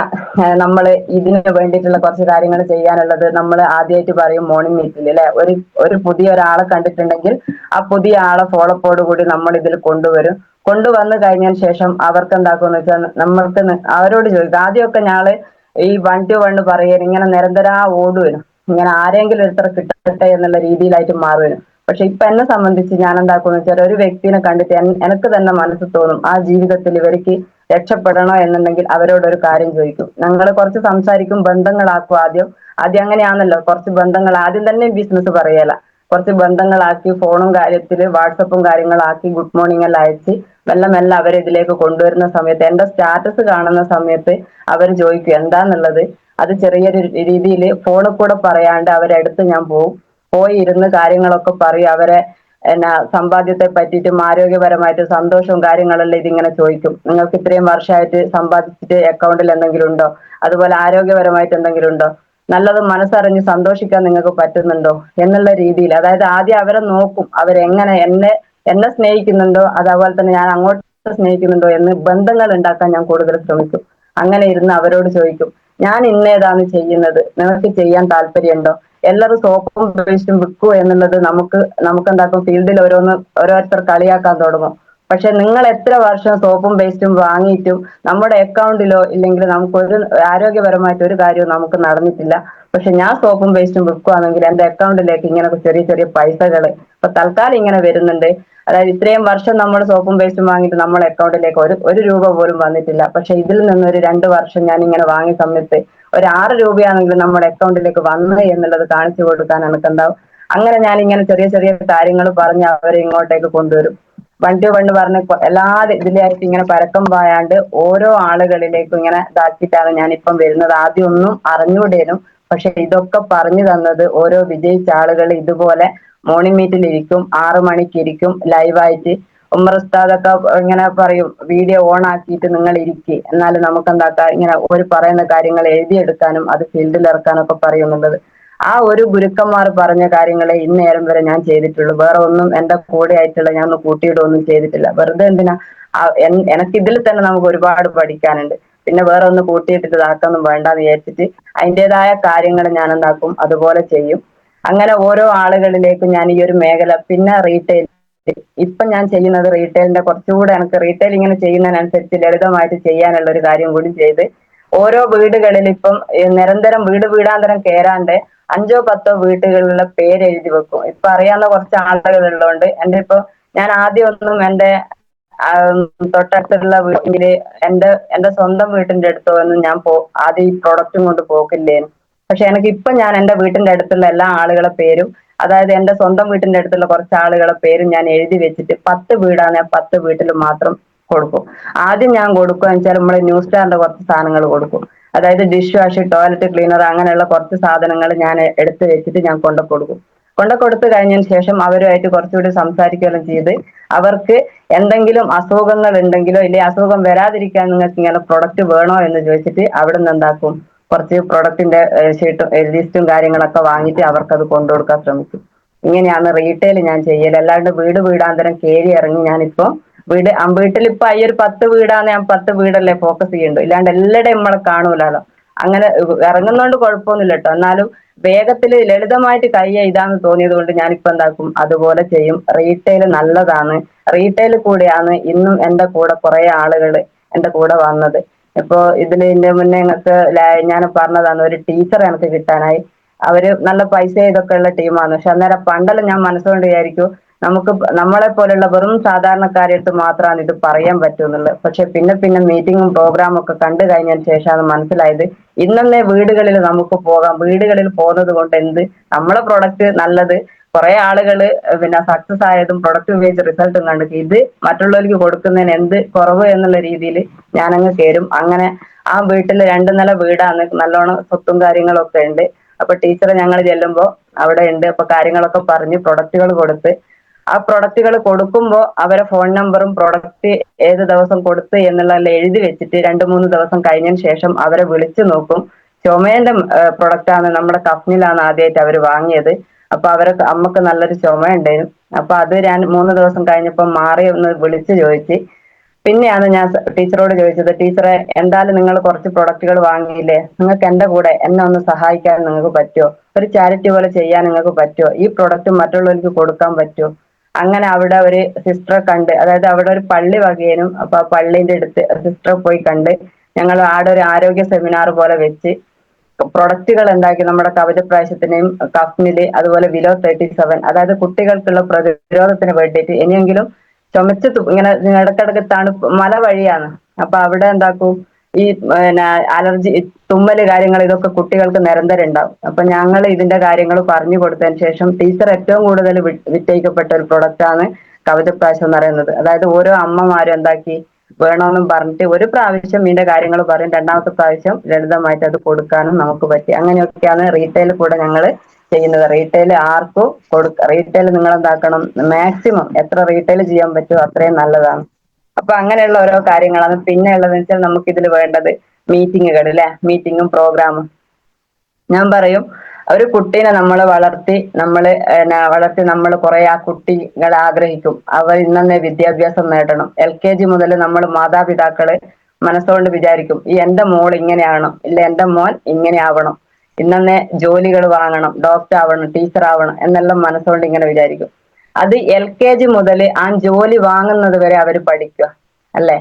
Speaker 1: നമ്മൾ ഇതിന് വേണ്ടിയിട്ടുള്ള കുറച്ച് കാര്യങ്ങൾ ചെയ്യാനുള്ളത്, നമ്മൾ ആദ്യമായിട്ട് പറയും മോർണിംഗ് മീറ്റിൽ അല്ലെ, ഒരു പുതിയ ഒരാളെ കണ്ടിട്ടുണ്ടെങ്കിൽ ആ പുതിയ ആളെ ഫോളോപ്പോട് കൂടി നമ്മൾ ഇതിൽ കൊണ്ടുവന്നു കഴിഞ്ഞതിന് ശേഷം അവർക്ക് എന്താക്കുമെന്ന് വെച്ചാൽ നമ്മൾക്ക് അവരോട് ചോദിക്കും. ആദ്യമൊക്കെ ഞങ്ങള് ഈ 1 to 1 പറയുക, ഇങ്ങനെ നിരന്തരം ഓടുവരും, ഇങ്ങനെ ആരെങ്കിലും ഒരുത്തർ കിട്ടട്ടെ എന്നുള്ള രീതിയിലായിട്ട് മാറുവരും. പക്ഷെ ഇപ്പൊ എന്നെ സംബന്ധിച്ച് ഞാൻ എന്താക്കുമെന്ന് വെച്ചാൽ ഒരു വ്യക്തിനെ കണ്ടിട്ട് എനിക്ക് തന്നെ മനസ്സ് തോന്നും ആ ജീവിതത്തിൽ ഇവർക്ക് രക്ഷപ്പെടണോ എന്നുണ്ടെങ്കിൽ അവരോട് ഒരു കാര്യം ചോദിക്കും. ഞങ്ങൾ കുറച്ച് സംസാരിക്കും, ബന്ധങ്ങളാക്കും. ആദ്യം അങ്ങനെയാണല്ലോ, കുറച്ച് ബന്ധങ്ങൾ ആദ്യം തന്നെ ബിസിനസ് പറയല, കുറച്ച് ബന്ധങ്ങളാക്കി ഫോണും കാര്യത്തില് വാട്സപ്പും കാര്യങ്ങളാക്കി ഗുഡ് മോർണിംഗ് എല്ലാം അയച്ച് മെല്ലെ മെല്ലെ അവരിതിലേക്ക് കൊണ്ടുവരുന്ന സമയത്ത് എന്റെ സ്റ്റാറ്റസ് കാണുന്ന സമയത്ത് അവർ ചോദിക്കും എന്താന്നുള്ളത്. അത് ചെറിയൊരു രീതിയിൽ ഫോണിൽ കൂടെ പറയാണ്ട് അവരെടുത്ത് ഞാൻ പോയി ഇരുന്ന് കാര്യങ്ങളൊക്കെ പറയും. അവരെ എന്നാ സമ്പാദ്യത്തെ പറ്റിയിട്ടും ആരോഗ്യപരമായിട്ട് സന്തോഷവും കാര്യങ്ങളെല്ലാം ഇതിങ്ങനെ ചോദിക്കും. നിങ്ങൾക്ക് ഇത്രയും വർഷമായിട്ട് സമ്പാദിച്ചിട്ട് അക്കൗണ്ടിൽ എന്തെങ്കിലും ഉണ്ടോ, അതുപോലെ ആരോഗ്യപരമായിട്ട് എന്തെങ്കിലും ഉണ്ടോ, നല്ലത് മനസ്സറിഞ്ഞ് സന്തോഷിക്കാൻ നിങ്ങൾക്ക് പറ്റുന്നുണ്ടോ എന്നുള്ള രീതിയിൽ, അതായത് ആദ്യം അവരെ നോക്കും, അവരെങ്ങനെ എന്നെ സ്നേഹിക്കുന്നുണ്ടോ, അതേപോലെ തന്നെ ഞാൻ അങ്ങോട്ട് സ്നേഹിക്കുന്നുണ്ടോ എന്ന് ബന്ധങ്ങൾ ഉണ്ടാക്കാൻ ഞാൻ കൂടുതൽ ശ്രമിക്കും. അങ്ങനെ ഇരുന്ന് അവരോട് ചോദിക്കും, ഞാൻ ഇന്നേതാണ് ചെയ്യുന്നത്, നിങ്ങൾക്ക് ചെയ്യാൻ താല്പര്യമുണ്ടോ. എല്ലാവരും സോപ്പും പേസ്റ്റും വിൽക്കൂ എന്നുള്ളത് നമുക്ക് എന്താക്കും, ഫീൽഡിൽ ഓരോരുത്തർ കളിയാക്കാൻ തുടങ്ങും. പക്ഷെ നിങ്ങൾ എത്ര വർഷം സോപ്പും പേസ്റ്റും വാങ്ങിയിട്ടും നമ്മുടെ അക്കൗണ്ടിലോ ഇല്ലെങ്കിൽ നമുക്കൊരു ആരോഗ്യപരമായിട്ട് ഒരു കാര്യവും നമുക്ക് നടന്നിട്ടില്ല. പക്ഷെ ഞാൻ സോപ്പും പേസ്റ്റും വിൽക്കുകയാണെങ്കിൽ എന്റെ അക്കൗണ്ടിലേക്ക് ഇങ്ങനെ ചെറിയ ചെറിയ പൈസകൾ ഇപ്പൊ തൽക്കാലം ഇങ്ങനെ വരുന്നുണ്ട്. അതായത് ഇത്രയും വർഷം നമ്മൾ സോപ്പും പേസ്റ്റും വാങ്ങിയിട്ട് നമ്മുടെ അക്കൗണ്ടിലേക്ക് ഒരു രൂപ പോലും വന്നിട്ടില്ല. പക്ഷെ ഇതിൽ നിന്നൊരു 2 വർഷം ഞാൻ ഇങ്ങനെ വാങ്ങിയ സമയത്ത് ഒരു 6 രൂപയാണെങ്കിലും നമ്മുടെ അക്കൗണ്ടിലേക്ക് വന്നു എന്നുള്ളത് കാണിച്ചു കൊടുക്കാൻ എനിക്കുണ്ടാവും. അങ്ങനെ ഞാൻ ഇങ്ങനെ ചെറിയ ചെറിയ കാര്യങ്ങൾ പറഞ്ഞ് അവരെ ഇങ്ങോട്ടേക്ക് കൊണ്ടുവരും. 1 to 1 പറഞ്ഞ് എല്ലാ ഇതിലായിട്ട് ഇങ്ങനെ പരക്കം പായാണ്ട് ഓരോ ആളുകളിലേക്കും ഇങ്ങനെ ഇതാക്കിയിട്ടാണ് ഞാൻ ഇപ്പം വരുന്നത്. ആദ്യം ഒന്നും അറിഞ്ഞുകൂടേനും, പക്ഷെ ഇതൊക്കെ പറഞ്ഞു തന്നത് ഓരോ വിജയിച്ച ആളുകൾ ഇതുപോലെ മോർണിംഗ് മീറ്റിൽ ഇരിക്കും, 6 മണിക്ക് ഇരിക്കും ലൈവായിട്ട്. ഉമ്മർ ഉസ്താദൊക്കെ ഇങ്ങനെ പറയും, വീഡിയോ ഓൺ ആക്കിയിട്ട് നിങ്ങൾ ഇരിക്കുക, എന്നാലും നമുക്ക് എന്താക്കാം ഇങ്ങനെ ഒരു പറയുന്ന കാര്യങ്ങൾ എഴുതിയെടുക്കാനും അത് ഫീൽഡിൽ ഇറക്കാനും ഒക്കെ പറയുന്നുള്ളത്. ആ ഒരു ഗുരുക്കന്മാർ പറഞ്ഞ കാര്യങ്ങളെ ഇന്നേരം വരെ ഞാൻ ചെയ്തിട്ടുള്ളൂ. വേറെ ഒന്നും എന്റെ കൂടെ ആയിട്ടുള്ള ഞാൻ കൂട്ടിയിടൊന്നും ചെയ്തിട്ടില്ല. വെറുതെ എന്തിനാ, എനിക്ക് ഇതിൽ തന്നെ നമുക്ക് ഒരുപാട് പഠിക്കാനുണ്ട്. പിന്നെ വേറെ ഒന്ന് കൂട്ടിയിട്ടിട്ട് ഇതാക്കൊന്നും വേണ്ടാന്ന് വിചാരിച്ചിട്ട് അതിൻ്റെതായ കാര്യങ്ങൾ ഞാൻ എന്താക്കും അതുപോലെ ചെയ്യും. അങ്ങനെ ഓരോ ആളുകളിലേക്കും ഞാൻ ഈ ഒരു മേഖല, പിന്നെ റീറ്റെയിൽ, ഇപ്പൊ ഞാൻ ചെയ്യുന്നത് റീറ്റെയിലിന്റെ കുറച്ചുകൂടെ എനിക്ക് റീറ്റെയിൽ ഇങ്ങനെ ചെയ്യുന്നതിനനുസരിച്ച് ലളിതമായിട്ട് ചെയ്യാനുള്ള ഒരു കാര്യം കൂടി ചെയ്ത് ഓരോ വീടുകളിൽ ഇപ്പം നിരന്തരം വീടാന്തരം കയറാണ്ട് 5 or 10 വീട്ടുകളിലുള്ള പേര് എഴുതി വെക്കും. ഇപ്പൊ അറിയാവുന്ന കുറച്ച് ആളുകൾ ഉള്ളതുകൊണ്ട് ഞാൻ ആദ്യം ഒന്നും എന്റെ തൊട്ടടുത്തുള്ള വീട്ടില് എന്റെ സ്വന്തം വീട്ടിന്റെ അടുത്തോ ഒന്നും ഞാൻ ആദ്യം ഈ പ്രൊഡക്റ്റും കൊണ്ട് പോക്കില്ലേനു. പക്ഷെ എനിക്ക് ഇപ്പൊ ഞാൻ എന്റെ വീട്ടിന്റെ അടുത്തുള്ള എല്ലാ ആളുകളെ പേരും, അതായത് എന്റെ സ്വന്തം വീട്ടിന്റെ അടുത്തുള്ള കുറച്ച് ആളുകളെ പേരും ഞാൻ എഴുതി വെച്ചിട്ട് 10 വീടാണ് 10 വീട്ടിൽ മാത്രം കൊടുക്കും. ആദ്യം ഞാൻ കൊടുക്കുക വെച്ചാൽ നമ്മള് ന്യൂസ് സ്റ്റാറിന്റെ കുറച്ച് സാധനങ്ങൾ കൊടുക്കും. അതായത് ഡിഷ് വാഷ്, ടോയ്ലറ്റ് ക്ലീനർ, അങ്ങനെയുള്ള കുറച്ച് സാധനങ്ങൾ ഞാൻ എടുത്തു വെച്ചിട്ട് ഞാൻ കൊടുക്കും. കൊടുത്തു കഴിഞ്ഞതിന് ശേഷം അവരുമായിട്ട് കുറച്ചുകൂടി സംസാരിക്കുകയെല്ലാം ചെയ്ത് അവർക്ക് എന്തെങ്കിലും അസുഖങ്ങൾ ഉണ്ടെങ്കിലോ ഇല്ലെങ്കിൽ അസുഖം വരാതിരിക്കാൻ നിങ്ങൾക്ക് ഇങ്ങനെ പ്രൊഡക്റ്റ് വേണോ എന്ന് ചോദിച്ചിട്ട് അവിടെ നിന്ന് എന്താക്കും, കുറച്ച് പ്രൊഡക്റ്റിന്റെ ലിസ്റ്റും കാര്യങ്ങളൊക്കെ വാങ്ങിയിട്ട് അവർക്ക് അത് കൊണ്ടുകൊടുക്കാൻ ശ്രമിക്കും. ഇങ്ങനെയാണ് റീറ്റെയിൽ ഞാൻ ചെയ്യൽ. അല്ലാണ്ട് വീടാന്തരം കയറി ഇറങ്ങി ഞാനിപ്പോ വീട്ടിൽ ഇപ്പൊ ഈ ഒരു 10 വീടാണ്, ഞാൻ 10 വീടല്ലേ ഫോക്കസ് ചെയ്യുന്നുണ്ട്. ഇല്ലാണ്ട് എല്ലായിടെയും നമ്മളെ കാണൂലോ. അങ്ങനെ ഇറങ്ങുന്നോണ്ട് കുഴപ്പമൊന്നുമില്ല കേട്ടോ. എന്നാലും വേഗത്തിൽ ലളിതമായിട്ട് കൈ ഇതാന്ന് തോന്നിയത് കൊണ്ട് ഞാനിപ്പോ എന്താക്കും, അതുപോലെ ചെയ്യും. റീറ്റെയിൽ നല്ലതാണ്. റീറ്റെയിൽ കൂടെയാണ് ഇന്നും എന്റെ കൂടെ കുറെ ആളുകൾ എന്റെ കൂടെ വന്നത്. ഇപ്പൊ ഇതിന്റെ മുന്നേ നിങ്ങൾക്ക് ഞാൻ പറഞ്ഞതാണ്, ഒരു ടീച്ചർ എനിക്ക് കിട്ടാനായി. അവര് നല്ല പൈസ ഇതൊക്കെ ഉള്ള ടീമാണ്. പക്ഷെ അന്നേരം പണ്ടെല്ലാം ഞാൻ മനസ്സുകൊണ്ട് വിചാരിക്കും, നമുക്ക് നമ്മളെ പോലുള്ള വെറും സാധാരണക്കാരടുത്ത് മാത്രമാണ് ഇത് പറയാൻ പറ്റുന്നുള്ളത്. പക്ഷെ പിന്നെ പിന്നെ മീറ്റിങ്ങും പ്രോഗ്രാമും ഒക്കെ കണ്ടു കഴിഞ്ഞതിന് ശേഷമാണ് മനസ്സിലായത്, ഇന്നത്തെ വീടുകളിൽ നമുക്ക് പോകാം. വീടുകളിൽ പോകുന്നത് കൊണ്ട് എന്ത്, നമ്മളെ പ്രൊഡക്റ്റ് നല്ലത്, കുറെ ആളുകൾ പിന്നെ സക്സസ് ആയതും പ്രൊഡക്റ്റ് ഉപയോഗിച്ച് റിസൾട്ടും കണ്ടു, ഇത് മറ്റുള്ളവർക്ക് കൊടുക്കുന്നതിന് എന്ത് കുറവ് എന്നുള്ള രീതിയിൽ ഞാനങ്ങ് കയറും. അങ്ങനെ ആ വീട്ടിൽ 2 നില വീടാണ്, നല്ലോണം സ്വത്തും കാര്യങ്ങളും ഒക്കെ ഉണ്ട്. അപ്പൊ ടീച്ചർ ഞങ്ങൾ ചെല്ലുമ്പോ അവിടെ ഉണ്ട്. അപ്പൊ കാര്യങ്ങളൊക്കെ പറഞ്ഞ് പ്രൊഡക്റ്റുകൾ കൊടുത്ത്, ആ പ്രൊഡക്റ്റുകൾ കൊടുക്കുമ്പോൾ അവരെ ഫോൺ നമ്പറും പ്രൊഡക്റ്റ് ഏത് ദിവസം കൊടുത്ത് എന്നുള്ളതെല്ലാം എഴുതി വെച്ചിട്ട് 2-3 ദിവസം കഴിഞ്ഞതിന് ശേഷം അവരെ വിളിച്ചു നോക്കും. ചുമേന്റെ പ്രൊഡക്റ്റ് ആണ്, നമ്മുടെ കഫ്നിലാണ് ആദ്യമായിട്ട് അവർ വാങ്ങിയത്. അപ്പൊ അവരെ അമ്മക്ക് നല്ലൊരു ചുമ ഉണ്ടായിരുന്നു. അപ്പൊ അത് ഞാൻ 3 ദിവസം കഴിഞ്ഞപ്പോ മാറി ഒന്ന് വിളിച്ചു ചോദിച്ച്. പിന്നെയാണ് ഞാൻ ടീച്ചറോട് ചോദിച്ചത്, ടീച്ചറെ എന്തായാലും നിങ്ങൾ കുറച്ച് പ്രൊഡക്റ്റുകൾ വാങ്ങിയില്ലേ, നിങ്ങൾക്ക് എന്റെ കൂടെ എന്നെ ഒന്ന് സഹായിക്കാൻ നിങ്ങൾക്ക് പറ്റുമോ, ഒരു ചാരിറ്റി പോലെ ചെയ്യാൻ നിങ്ങൾക്ക് പറ്റുമോ, ഈ പ്രൊഡക്റ്റ് മറ്റുള്ളവർക്ക് കൊടുക്കാൻ പറ്റുമോ. അങ്ങനെ അവിടെ ഒരു സിസ്റ്ററെ കണ്ട്, അതായത് അവിടെ ഒരു പള്ളി വകേനും, അപ്പൊ ആ പള്ളിന്റെ അടുത്ത് സിസ്റ്ററെ പോയി കണ്ട് ഞങ്ങൾ ആടെ ഒരു ആരോഗ്യ സെമിനാർ പോലെ വെച്ച് പ്രൊഡക്റ്റുകൾ ഉണ്ടാക്കി, നമ്മുടെ കവചപ്രാശത്തിനെയും കഫ്നില്, അതുപോലെ ബിലോ 37, അതായത് കുട്ടികൾക്കുള്ള പ്രതിരോധത്തിന് വേണ്ടിയിട്ട്. ഇനിയെങ്കിലും ചുമച്ച് ഇങ്ങനെ ഇടക്കിടക്ക് തണുപ്പ് മല വഴിയാണ്, അപ്പൊ അവിടെ എന്താക്കും, ഈ പിന്നെ അലർജി തുമ്മല് കാര്യങ്ങൾ ഇതൊക്കെ കുട്ടികൾക്ക് നിരന്തരം ഉണ്ടാവും. അപ്പൊ ഞങ്ങൾ ഇതിന്റെ കാര്യങ്ങൾ പറഞ്ഞു കൊടുത്തതിന് ശേഷം ടീച്ചർ ഏറ്റവും കൂടുതൽ വിറ്റയിക്കപ്പെട്ട ഒരു പ്രൊഡക്റ്റ് ആണ് കവചപ്രാശം എന്ന് പറയുന്നത്. അതായത് ഓരോ അമ്മമാരും എന്താക്കി, വേണമെന്നും പറഞ്ഞിട്ട് ഒരു പ്രാവശ്യം ഇതിന്റെ കാര്യങ്ങൾ പറയും, 2ാമത്തെ പ്രാവശ്യം ലളിതമായിട്ട് അത് കൊടുക്കാനും നമുക്ക് പറ്റി. അങ്ങനെയൊക്കെയാണ് റീറ്റെയിൽ കൂടെ ഞങ്ങൾ ചെയ്യുന്നത്. റീറ്റെയിൽ ആർക്കും റീറ്റെയിൽ നിങ്ങൾ എന്താക്കണം, മാക്സിമം എത്ര റീറ്റെയിൽ ചെയ്യാൻ പറ്റുമോ അത്രയും നല്ലതാണ്. അപ്പൊ അങ്ങനെയുള്ള ഓരോ കാര്യങ്ങളാണ്. പിന്നെ ഉള്ളതെന്ന് വെച്ചാൽ നമുക്ക് ഇതിൽ വേണ്ടത് മീറ്റിങ്ങുകൾ അല്ലെ, മീറ്റിങ്ങും പ്രോഗ്രാമും. ഞാൻ പറയും, ഒരു കുട്ടീനെ നമ്മൾ വളർത്തി നമ്മൾ കുറെ ആ കുട്ടികൾ ആഗ്രഹിക്കും അവർ ഇന്നെ വിദ്യാഭ്യാസം നേടണം. LKG മുതൽ നമ്മൾ മാതാപിതാക്കള് മനസ്സുകൊണ്ട് വിചാരിക്കും, ഈ എന്റെ മോൾ ഇങ്ങനെയാവണം, ഇല്ല എന്റെ മോൻ ഇങ്ങനെ ആവണം, ഇന്നെ ജോലികൾ വാങ്ങണം, ഡോക്ടർ ആവണം, ടീച്ചർ ആവണം എന്നെല്ലാം മനസ്സുകൊണ്ട് ഇങ്ങനെ വിചാരിക്കും. അത് LKG മുതൽ ആ ജോലി വാങ്ങുന്നത് വരെ അവർ പഠിക്കുക അല്ലെ.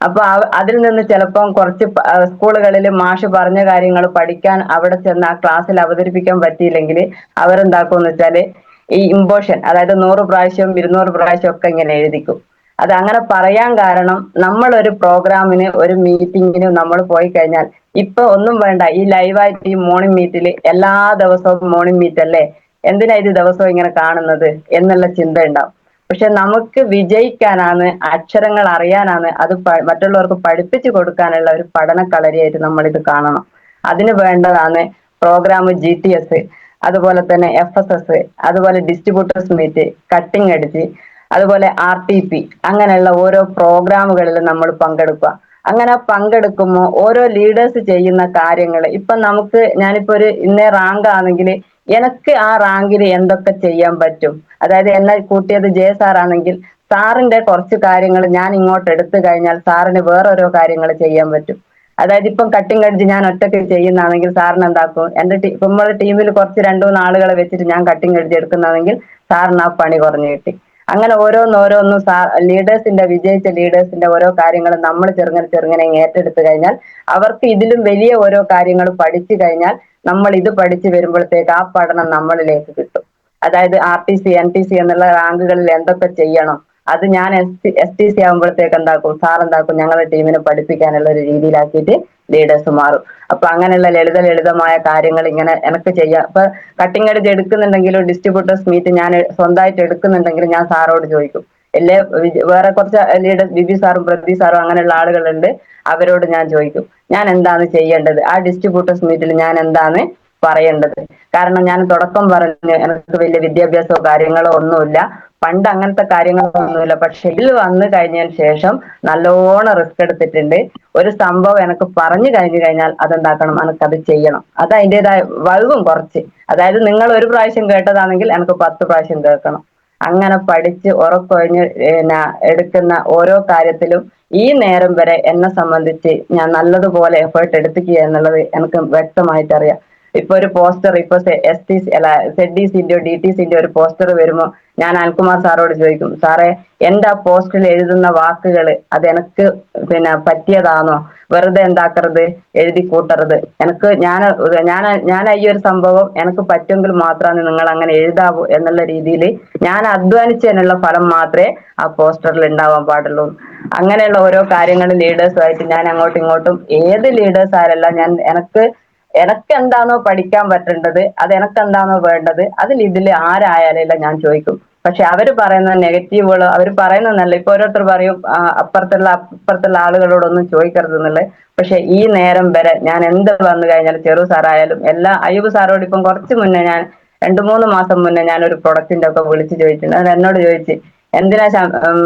Speaker 1: അപ്പൊ അതിൽ നിന്ന് ചിലപ്പം കുറച്ച് സ്കൂളുകളിൽ മാഷ് പറഞ്ഞ കാര്യങ്ങൾ പഠിക്കാൻ അവിടെ ചെന്ന് ആ ക്ലാസ്സിൽ അവതരിപ്പിക്കാൻ പറ്റിയില്ലെങ്കിൽ അവരെന്താക്കുമെന്ന് വെച്ചാല് ഈ ഇമ്പോഷൻ, അതായത് 100 പ്രാവശ്യം 200 പ്രാവശ്യം ഒക്കെ ഇങ്ങനെ എഴുതിക്കും. അത് അങ്ങനെ പറയാൻ കാരണം, നമ്മളൊരു പ്രോഗ്രാമിന് ഒരു മീറ്റിങ്ങിന് നമ്മൾ പോയി കഴിഞ്ഞാൽ, ഇപ്പൊ ഒന്നും വേണ്ട, ഈ ലൈവായിട്ട് ഈ മോർണിംഗ് മീറ്റിൽ എല്ലാ ദിവസവും മോർണിംഗ് മീറ്റ് അല്ലേ, എന്തിനാ ഇത് ദിവസവും ഇങ്ങനെ കാണുന്നത് എന്നുള്ള ചിന്ത ഉണ്ടാവും. പക്ഷെ നമുക്ക് വിജയിക്കാനാണ്, അക്ഷരങ്ങൾ അറിയാനാണ്, അത് മറ്റുള്ളവർക്ക് പഠിപ്പിച്ചു കൊടുക്കാനുള്ള ഒരു പഠന കളരിയായിട്ട് നമ്മൾ ഇത് കാണണം. അതിന് വേണ്ടതാണ് പ്രോഗ്രാം GTS, അതുപോലെ തന്നെ FSS, അതുപോലെ ഡിസ്ട്രിബ്യൂട്ടേഴ്സ് മീറ്റ്, കട്ടിംഗ് എഡ്ജ്, അതുപോലെ RTP, അങ്ങനെയുള്ള ഓരോ പ്രോഗ്രാമുകളിൽ നമ്മൾ പങ്കെടുക്കുക. അങ്ങനെ പങ്കെടുക്കുമ്പോൾ ഓരോ ലീഡേഴ്സ് ചെയ്യുന്ന കാര്യങ്ങൾ, ഇപ്പൊ നമുക്ക് ഞാനിപ്പോ ഒരു ഇന്നേ റാങ്ക് ആണെങ്കിൽ എനിക്ക് ആ റാങ്കിൽ എന്തൊക്കെ ചെയ്യാൻ പറ്റും, അതായത് എന്നെ കൂട്ടിയത് J സാർ ആണെങ്കിൽ സാറിന്റെ കുറച്ച് കാര്യങ്ങൾ ഞാൻ ഇങ്ങോട്ട് എടുത്തു കഴിഞ്ഞാൽ സാറിന് വേറോരോ കാര്യങ്ങൾ ചെയ്യാൻ പറ്റും. അതായത് ഇപ്പം കട്ടിംഗ് എഡ്ജ് ഞാൻ ഒറ്റയ്ക്ക് ചെയ്യുന്നതാണെങ്കിൽ സാറിന് എന്താക്കും, എന്റെ നമ്മുടെ ടീമിൽ കുറച്ച് 2-3 ആളുകളെ വെച്ചിട്ട് ഞാൻ കട്ടിംഗ് എഡ്ജ് എടുക്കുന്നതാണെങ്കിൽ സാറിന് ആ പണി കുറഞ്ഞു കിട്ടി. അങ്ങനെ ഓരോന്നോരോന്നും ലീഡേഴ്സിന്റെ, വിജയിച്ച ലീഡേഴ്സിന്റെ ഓരോ കാര്യങ്ങളും നമ്മൾ ചെറുങ്ങനെ ഏറ്റെടുത്തു കഴിഞ്ഞാൽ അവർക്ക് ഇതിലും വലിയ ഓരോ കാര്യങ്ങൾ പഠിച്ചു കഴിഞ്ഞാൽ നമ്മൾ ഇത് പഠിച്ചു വരുമ്പോഴത്തേക്ക് ആ പഠനം നമ്മളിലേക്ക് കിട്ടും. അതായത് RTC NTC എന്നുള്ള റാങ്കുകളിൽ എന്തൊക്കെ ചെയ്യണം, അത് ഞാൻ STC ആകുമ്പോഴത്തേക്ക് എന്താക്കും, സാർ എന്താക്കും, ഞങ്ങളുടെ ടീമിനെ പഠിപ്പിക്കാനുള്ള ഒരു രീതിയിലാക്കിയിട്ട് ലീഡേഴ്സ് മാറും. അപ്പൊ അങ്ങനെയുള്ള ലളിതമായ കാര്യങ്ങൾ ഇങ്ങനെ എനിക്ക് ചെയ്യാം. ഇപ്പൊ കട്ടിംഗ് എഡ്ജ് എടുക്കുന്നുണ്ടെങ്കിലും ഡിസ്ട്രിബ്യൂട്ടേഴ്സ് മീറ്റ് ഞാൻ സ്വന്തമായിട്ട് എടുക്കുന്നുണ്ടെങ്കിലും ഞാൻ സാറോട് ചോദിക്കും. വേറെ കുറച്ച് ലീഡേഴ്സ് ബിബി സാറും പ്രദീപ് സാറും അങ്ങനെയുള്ള ആളുകളുണ്ട്, അവരോട് ഞാൻ ചോദിക്കും ഞാൻ എന്താണ് ചെയ്യേണ്ടത്, ആ ഡിസ്ട്രിബ്യൂട്ടേഴ്സ് മീറ്റിൽ ഞാൻ എന്താണ് പറയേണ്ടത്. കാരണം ഞാൻ തുടക്കം പറഞ്ഞു എനിക്ക് വലിയ വിദ്യാഭ്യാസമോ കാര്യങ്ങളോ ഒന്നുമില്ല, പണ്ട് അങ്ങനത്തെ കാര്യങ്ങളൊന്നുമില്ല. പക്ഷെ ഇതിൽ വന്നു കഴിഞ്ഞതിന് ശേഷം നല്ലോണം റിസ്ക് എടുത്തിട്ടുണ്ട്. ഒരു സംഭവം എനിക്ക് പറഞ്ഞു കഴിഞ്ഞു കഴിഞ്ഞാൽ അതെന്താക്കണം, എനിക്കത് ചെയ്യണം. അത് അതിൻ്റെതായ വഴുവും കുറച്ച്, അതായത് നിങ്ങൾ ഒരു പ്രാവശ്യം കേട്ടതാണെങ്കിൽ എനിക്ക് 10 പ്രാവശ്യം കേൾക്കണം. അങ്ങനെ പഠിച്ച് ഉറക്കൊഴിഞ്ഞ് എടുക്കുന്ന ഓരോ കാര്യത്തിലും ഈ നേരം വരെ എന്നെ സംബന്ധിച്ച് ഞാൻ നല്ലതുപോലെ എഫേർട്ട് എടുത്തിക്കുക എന്നുള്ളത് എനിക്ക് വ്യക്തമായിട്ട് അറിയാം. ഇപ്പൊ ഒരു പോസ്റ്റർ ഇപ്പൊ ST അല്ല ZDCന്റെയോ DTCന്റെയോ ഒരു പോസ്റ്റർ വരുമ്പോ ഞാൻ അനിൽകുമാർ സാറോട് ചോദിക്കും, സാറേ എന്റെ ആ പോസ്റ്ററിൽ എഴുതുന്ന വാക്കുകൾ അത് എനിക്ക് പിന്നെ പറ്റിയതാണോ, വെറുതെ എന്താക്കരുത്, എഴുതി കൂട്ടരുത്, എനിക്ക് ഞാൻ ഈ ഒരു സംഭവം എനിക്ക് പറ്റുമെങ്കിൽ മാത്രമാണ് നിങ്ങൾ അങ്ങനെ എഴുതാവൂ എന്നുള്ള രീതിയിൽ ഞാൻ അധ്വാനിച്ചതിനുള്ള ഫലം മാത്രമേ ആ പോസ്റ്ററിൽ ഉണ്ടാവാൻ പാടുള്ളൂ. അങ്ങനെയുള്ള ഓരോ കാര്യങ്ങൾ ലീഡേഴ്സുമായിട്ട് ഞാൻ അങ്ങോട്ടും ഇങ്ങോട്ടും ഏത് ലീഡേഴ്സ് ആരല്ല ഞാൻ എനക്ക് എന്താണോ പഠിക്കാൻ പറ്റേണ്ടത്, അത് എനക്ക് എന്താണോ വേണ്ടത്, അതിൽ ഇതിൽ ആരായാലും ഞാൻ ചോദിക്കും. പക്ഷെ അവര് പറയുന്ന നെഗറ്റീവുകളോ അവർ പറയുന്നതല്ല. ഇപ്പൊ ഓരോരുത്തർ പറയും അപ്പുറത്തുള്ള ആളുകളോടൊന്നും ചോദിക്കരുത് എന്നുള്ളത്. പക്ഷെ ഈ നേരം വരെ ഞാൻ എന്ത് വന്നു കഴിഞ്ഞാൽ ചെറു സാറായാലും അയ്യൂബ് സാറോട് ഇപ്പം കുറച്ച് മുന്നേ ഞാൻ 2-3 മാസം മുന്നേ ഞാൻ ഒരു പ്രൊഡക്റ്റിന്റെ ഒക്കെ വിളിച്ച് ചോദിച്ചിട്ടുണ്ട്. അത് എന്നോട് ചോദിച്ച്, എന്തിനാ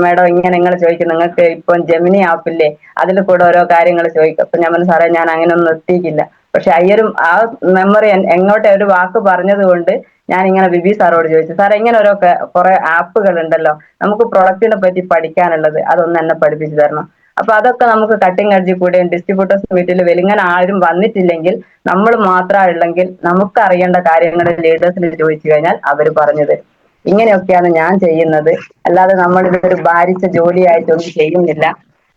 Speaker 1: മേഡം ഇങ്ങനെ നിങ്ങൾ ചോദിക്കും, നിങ്ങൾക്ക് ഇപ്പം ജെമിനി ആപ്പില്ലേ, അതിൽ കൂടെ ഓരോ കാര്യങ്ങൾ ചോദിക്കും. അപ്പൊ ഞാൻ പറഞ്ഞു, സാറേ ഞാൻ അങ്ങനെ ഒന്നും എത്തിയിട്ടില്ല. പക്ഷെ അയ്യരും ആ മെമ്മറി എങ്ങോട്ടെ ഒരു വാക്ക് പറഞ്ഞത് കൊണ്ട് ഞാൻ ഇങ്ങനെ ബിബി സാറോട് ചോദിച്ചു, സാറേ ഇങ്ങനെ ഓരോ കുറെ ആപ്പുകൾ ഉണ്ടല്ലോ, നമുക്ക് പ്രൊഡക്റ്റിനെ പറ്റി പഠിക്കാനുള്ളത്, അതൊന്ന് എന്നെ പഠിപ്പിച്ചു തരണം. അപ്പൊ അതൊക്കെ നമുക്ക് കട്ടിങ് എഡ്ജിൽ കൂടെയും ഡിസ്ട്രിബ്യൂട്ടേഴ്സ് മീറ്റിൽ വെലിങ്ങനെ ആരും വന്നിട്ടില്ലെങ്കിൽ നമ്മൾ മാത്രം ഉള്ളെങ്കിൽ നമുക്ക് അറിയേണ്ട കാര്യങ്ങൾ ലീഡേഴ്സിൽ ചോദിച്ചു കഴിഞ്ഞാൽ അവർ പറഞ്ഞു തരും. ഇങ്ങനെയൊക്കെയാണ് ഞാൻ ചെയ്യുന്നത്. അല്ലാതെ നമ്മൾ ഇതൊരു ഭാരിച്ച ജോലിയായിട്ടൊന്നും ചെയ്യുന്നില്ല.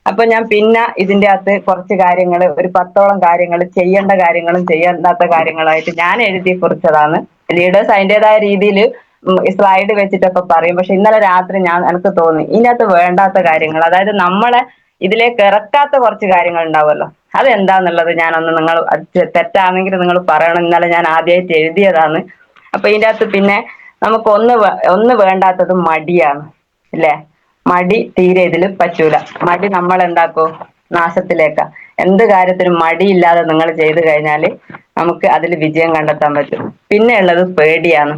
Speaker 1: അപ്പൊ ഞാൻ പിന്നെ ഇതിന്റെ അകത്ത് കുറച്ച് കാര്യങ്ങൾ, ഒരു 10ഓളം കാര്യങ്ങൾ, ചെയ്യേണ്ട കാര്യങ്ങളും ചെയ്യേണ്ടാത്ത കാര്യങ്ങളായിട്ട് ഞാൻ എഴുതി കുറിച്ചതാണ്. ലീഡേഴ്സ് അതിൻ്റെതായ രീതിയിൽ സ്ലൈഡ് വെച്ചിട്ടൊക്കെ പറയും. പക്ഷെ ഇന്നലെ രാത്രി എനിക്ക് തോന്നി ഇതിനകത്ത് വേണ്ടാത്ത കാര്യങ്ങൾ, അതായത് നമ്മളെ ഇതിലേക്ക് ഇറക്കാത്ത കുറച്ച് കാര്യങ്ങൾ ഉണ്ടാവുമല്ലോ, അതെന്താന്നുള്ളത് ഞാനൊന്ന് നിങ്ങൾ തെറ്റാണെങ്കിൽ നിങ്ങൾ പറയണം. ഇന്നലെ ഞാൻ ആദ്യമായിട്ട് എഴുതിയതാണ്. അപ്പൊ ഇതിന്റെ അകത്ത് പിന്നെ നമുക്ക് ഒന്ന് വേണ്ടാത്തത് മടിയാണ്, അല്ലേ? മടി തീരെ ഇതിൽ പറ്റൂല. മടി നമ്മൾ എന്താക്കോ നാശത്തിലേക്കാ. എന്ത് കാര്യത്തിനും മടിയില്ലാതെ നിങ്ങൾ ചെയ്തു കഴിഞ്ഞാൽ നമുക്ക് അതിൽ വിജയം കണ്ടെത്താൻ പറ്റും. പിന്നെ ഉള്ളത് പേടിയാണ്.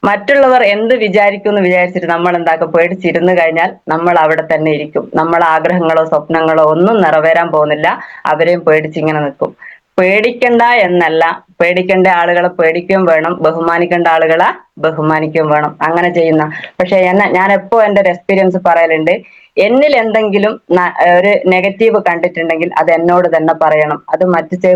Speaker 1: മറ്റുള്ളവർ എന്ത് വിചാരിക്കും എന്ന് വിചാരിച്ചിട്ട് നമ്മൾ എന്താക്കും, പേടിച്ചിരുന്നു കഴിഞ്ഞാൽ നമ്മൾ അവിടെ തന്നെ ഇരിക്കും. നമ്മളെ ആഗ്രഹങ്ങളോ സ്വപ്നങ്ങളോ ഒന്നും നിറവേറാൻ പോകുന്നില്ല. അവരെയും പേടിച്ചിങ്ങനെ നിൽക്കും. പേടിക്കണ്ട എന്നല്ല, പേടിക്കേണ്ട ആളുകളെ പേടിക്കുകയും വേണം, ബഹുമാനിക്കേണ്ട ആളുകളെ ബഹുമാനിക്കുകയും വേണം. അങ്ങനെ ചെയ്യുന്ന പക്ഷെ ഞാൻ എപ്പോ എന്റെ ഒരു എക്സ്പീരിയൻസ് പറയലുണ്ട്, എന്നിൽ എന്തെങ്കിലും ഒരു നെഗറ്റീവ് കണ്ടിട്ടുണ്ടെങ്കിൽ അത് എന്നോട് തന്നെ പറയണം. അത്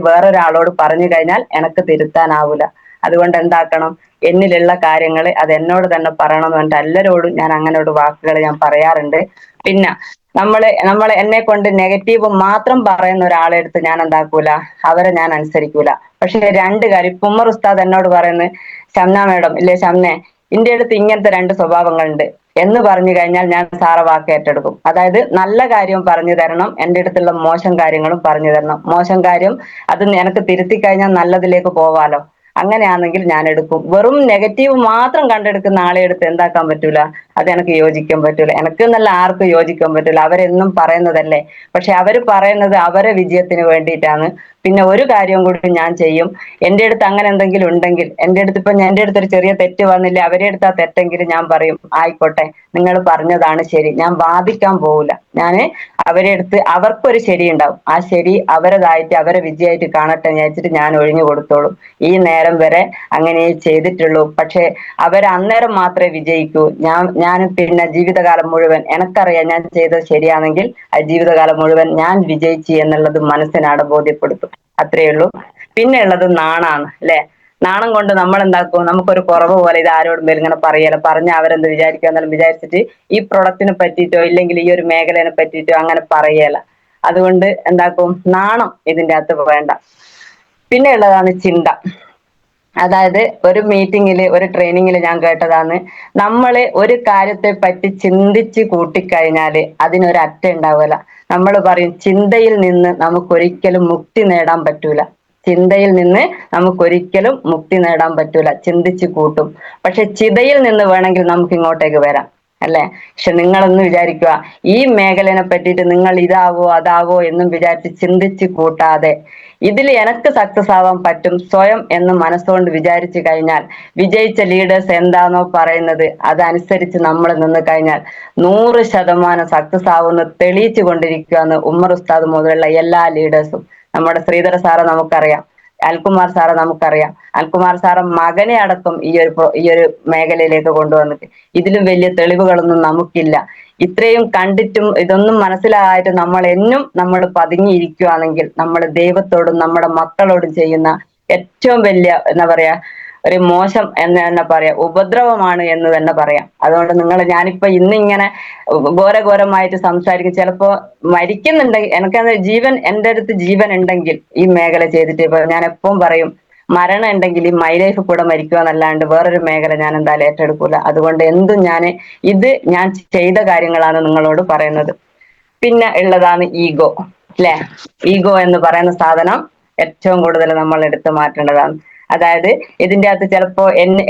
Speaker 1: വേറൊരാളോട് പറഞ്ഞു കഴിഞ്ഞാൽ എനിക്ക് തിരുത്താനാവൂല. അതുകൊണ്ട് എന്താക്കണം, എന്നിലുള്ള കാര്യങ്ങൾ അത് എന്നോട് തന്നെ പറയണം എന്ന് പറഞ്ഞിട്ട് എല്ലാവരോടും ഞാൻ അങ്ങനെ ഒരു വാക്കുകൾ ഞാൻ പറയാറുണ്ട്. പിന്നെ നമ്മളെ എന്നെ കൊണ്ട് നെഗറ്റീവ് മാത്രം പറയുന്ന ഒരാളെ അടുത്ത് ഞാൻ എന്താക്കൂല, അവരെ ഞാൻ അനുസരിക്കൂല. പക്ഷെ 2 കാര്യം ഇപ്പൊ ഉമ്മർ ഉസ്താദ് എന്നോട് പറയുന്നത്, ഷംന മേഡം ഇല്ലേ, ഷംനെ ഇന്റെ അടുത്ത് ഇങ്ങനത്തെ 2 സ്വഭാവങ്ങളുണ്ട് എന്ന് പറഞ്ഞു കഴിഞ്ഞാൽ ഞാൻ സാറെ വാക്ക് ഏറ്റെടുക്കും. അതായത് നല്ല കാര്യം പറഞ്ഞു തരണം, എന്റെ അടുത്തുള്ള മോശം കാര്യങ്ങളും പറഞ്ഞു തരണം. മോശം കാര്യം അത് എനിക്ക് തിരുത്തി കഴിഞ്ഞാൽ നല്ലതിലേക്ക് പോവാലോ, അങ്ങനെയാണെങ്കിൽ ഞാൻ എടുക്കും. വെറും നെഗറ്റീവ് മാത്രം കണ്ടെടുക്കുന്ന ആളെ എടുത്ത് എന്താക്കാൻ പറ്റൂല, അത് എനിക്ക് യോജിക്കാൻ പറ്റൂല. എനിക്ക് എന്നല്ല ആർക്കും യോജിക്കാൻ പറ്റൂല. അവരെന്നും പറയുന്നതല്ലേ. പക്ഷെ അവര് പറയുന്നത് അവരെ വിജയത്തിന് വേണ്ടിയിട്ടാണ്. പിന്നെ ഒരു കാര്യം കൂടി ഞാൻ ചെയ്യും, എന്റെ അടുത്ത് അങ്ങനെ എന്തെങ്കിലും ഉണ്ടെങ്കിൽ, എന്റെ അടുത്ത് ഒരു ചെറിയ തെറ്റ് വന്നില്ല, അവരെ അടുത്ത് ആ തെറ്റെങ്കിൽ ഞാൻ പറയും, ആയിക്കോട്ടെ നിങ്ങൾ പറഞ്ഞതാണ് ശരി, ഞാൻ വാദിക്കാൻ പോവില്ല. ഞാൻ അവരെ അടുത്ത് അവർക്കൊരു ശരി ഉണ്ടാവും, ആ ശരി അവരതായിട്ട് അവരെ വിജയമായിട്ട് കാണട്ടെ എന്ന് വിചാരിച്ചിട്ട് ഞാൻ ഒഴിഞ്ഞു കൊടുത്തോളും. ഈ നേരം വരെ അങ്ങനെ ചെയ്തിട്ടുള്ളൂ. പക്ഷെ അന്നേരം മാത്രമേ വിജയിക്കൂ. ഞാൻ പിന്നെ ജീവിതകാലം മുഴുവൻ എനിക്കറിയാം ഞാൻ ചെയ്തത് ശരിയാണെങ്കിൽ ആ ജീവിതകാലം മുഴുവൻ ഞാൻ വിജയിച്ചു എന്നുള്ളത് മനസ്സിനാണ് ബോധ്യപ്പെടുത്തും. അത്രയേ ഉള്ളൂ. പിന്നെ ഉള്ളത് നാണാണ്, അല്ലെ? നാണം കൊണ്ട് നമ്മൾ എന്താക്കും, നമുക്കൊരു കുറവ് പോലെ ഇത് ആരോടും ഇങ്ങനെ പറയല, പറഞ്ഞ അവരെന്ത് വിചാരിക്കുക എന്നെല്ലാം വിചാരിച്ചിട്ട് ഈ പ്രൊഡക്റ്റിനെ പറ്റിയിട്ടോ ഇല്ലെങ്കിൽ ഈ ഒരു മേഖലയെ പറ്റിയിട്ടോ അങ്ങനെ പറയല. അതുകൊണ്ട് എന്താക്കും, നാണം ഇതിന്റെ അകത്ത് വേണ്ട. പിന്നെ ഉള്ളതാണ് ചിന്ത. അതായത് ഒരു മീറ്റിങ്ങില് ഒരു ട്രെയിനിങ്ങില് ഞാൻ കേട്ടതാണ്, നമ്മള് ഒരു കാര്യത്തെ പറ്റി ചിന്തിച്ച് കൂട്ടിക്കഴിഞ്ഞാല് അതിനൊരു അറ്റം ഉണ്ടാവില്ല. നമ്മൾ പറയും ചിന്തയിൽ നിന്ന് നമുക്കൊരിക്കലും മുക്തി നേടാൻ പറ്റൂല. ചിന്തയിൽ നിന്ന് നമുക്കൊരിക്കലും മുക്തി നേടാൻ പറ്റൂല, ചിന്തിച്ച് കൂട്ടും. പക്ഷെ ചിതയിൽ നിന്ന് വേണമെങ്കിൽ നമുക്ക് ഇങ്ങോട്ടേക്ക് വരാം, അല്ലെ? പക്ഷെ നിങ്ങളൊന്ന് വിചാരിക്കുക, ഈ മേഖലനെ പറ്റിയിട്ട് നിങ്ങൾ ഇതാവോ അതാവോ എന്നും വിചാരിച്ച് ചിന്തിച്ച് കൂട്ടാതെ ഇതിൽ എനിക്ക് സക്സസ് ആവാൻ പറ്റും സ്വയം എന്ന് മനസ്സുകൊണ്ട് വിചാരിച്ചു കഴിഞ്ഞാൽ, വിജയിച്ച ലീഡേഴ്സ് എന്താണോ പറയുന്നത് അതനുസരിച്ച് നമ്മൾ നിന്ന് കഴിഞ്ഞാൽ 100% സക്സസ് ആവുമെന്ന് തെളിയിച്ചു കൊണ്ടിരിക്കുകയാണ് ഉമ്മർ ഉസ്താദ് മുതലുള്ള എല്ലാ ലീഡേഴ്സും. നമ്മുടെ ശ്രീധര സാറ് നമുക്കറിയാം, അനിൽകുമാർ സാറെ നമുക്കറിയാം. അനിൽകുമാർ സാറെ മകനെ അടക്കം ഈ ഒരു മേഖലയിലേക്ക് കൊണ്ടുവന്നിട്ട് ഇതിലും വലിയ തെളിവുകളൊന്നും നമുക്കില്ല. ഇത്രയും കണ്ടിട്ടും ഇതൊന്നും മനസ്സിലായിട്ട് നമ്മൾ പതുങ്ങിയിരിക്കുകയാണെങ്കിൽ നമ്മൾ ദൈവത്തോടും നമ്മുടെ മക്കളോടും ചെയ്യുന്ന ഏറ്റവും വലിയ എന്താ പറയാ ഒരു മോശം എന്ന് തന്നെ പറയാം, ഉപദ്രവമാണ് എന്ന് തന്നെ പറയാം. അതുകൊണ്ട് നിങ്ങൾ, ഞാനിപ്പോ ഇന്നിങ്ങനെ ഘോരഘോരമായിട്ട് സംസാരിക്കും. ചിലപ്പോ മരിക്കുന്നുണ്ടെങ്കിൽ, എനിക്കത് ജീവൻ, എന്റെ അടുത്ത് ജീവൻ ഉണ്ടെങ്കിൽ ഈ മേഖല ചെയ്തിട്ട്, ഇപ്പൊ ഞാൻ എപ്പം പറയും, മരണം ഉണ്ടെങ്കിൽ ഈ മൈ ലൈഫ് കൂടെ മരിക്കുക എന്നല്ലാണ്ട് വേറൊരു മേഖല ഞാൻ എന്തായാലും ഏറ്റെടുക്കൂല. അതുകൊണ്ട് എന്തും ഇത് ഞാൻ ചെയ്ത കാര്യങ്ങളാണ് നിങ്ങളോട് പറയുന്നത്. പിന്നെ ഉള്ളതാണ് ഈഗോ, അല്ലെ? ഈഗോ എന്ന് പറയുന്ന സാധനം ഏറ്റവും കൂടുതൽ നമ്മൾ എടുത്തു മാറ്റേണ്ടതാണ്. അതായത് ഇതിന്റെ അകത്ത് ചിലപ്പോ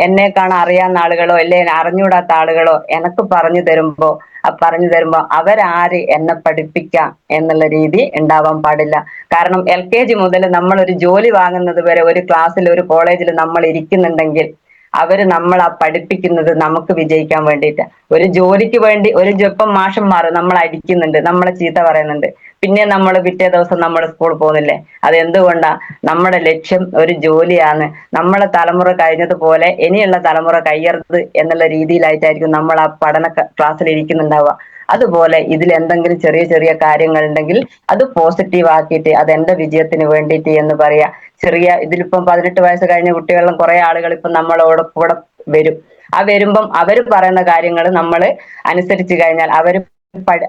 Speaker 1: എന്നെ കാണാൻ അറിയാവുന്ന ആളുകളോ അല്ലെ അറിഞ്ഞുകൂടാത്ത ആളുകളോ എനിക്ക് പറഞ്ഞു തരുമ്പോ അവരാര് എന്നെ പഠിപ്പിക്കാം എന്നുള്ള രീതി ഉണ്ടാവാൻ പാടില്ല. കാരണം LKG മുതൽ നമ്മൾ ഒരു ജോലി വാങ്ങുന്നത് വരെ ഒരു ക്ലാസ്സിൽ, ഒരു കോളേജിൽ നമ്മൾ ഇരിക്കുന്നുണ്ടെങ്കിൽ അവര് നമ്മളെ പഠിപ്പിക്കുന്നത് നമുക്ക് വിജയിക്കാൻ വേണ്ടിയിട്ട്. ഒരു ജോലിക്ക് വേണ്ടി ഇപ്പം മാഷന്മാർ നമ്മളെ അടിക്കുന്നുണ്ട്, നമ്മളെ ചീത്ത പറയുന്നുണ്ട്, പിന്നെ നമ്മൾ പിറ്റേ ദിവസം നമ്മൾ സ്കൂളിൽ പോകുന്നില്ലേ? അത് എന്തുകൊണ്ടാ? നമ്മുടെ ലക്ഷ്യം ഒരു ജോലിയാണ്. നമ്മളെ തലമുറ കഴിഞ്ഞതുപോലെ ഇനിയുള്ള തലമുറ കഴിയരുത് എന്നുള്ള രീതിയിലായിട്ടായിരിക്കും നമ്മൾ ആ പഠന ക്ലാസ്സിൽ ഇരിക്കുന്നുണ്ടാവുക. അതുപോലെ ഇതിൽ എന്തെങ്കിലും ചെറിയ ചെറിയ കാര്യങ്ങൾ ഉണ്ടെങ്കിൽ അത് പോസിറ്റീവ് ആക്കിയിട്ട് അത് എന്റെ വിജയത്തിന് വേണ്ടിയിട്ട് എന്ന് പറയാ. ഇതിലിപ്പം 18 വയസ്സ് കഴിഞ്ഞ കുട്ടികളും കുറെ ആളുകൾ ഇപ്പം നമ്മളോട് കൂടെ വരും. ആ വരുമ്പം അവര് പറയുന്ന കാര്യങ്ങൾ നമ്മൾ അനുസരിച്ച് കഴിഞ്ഞാൽ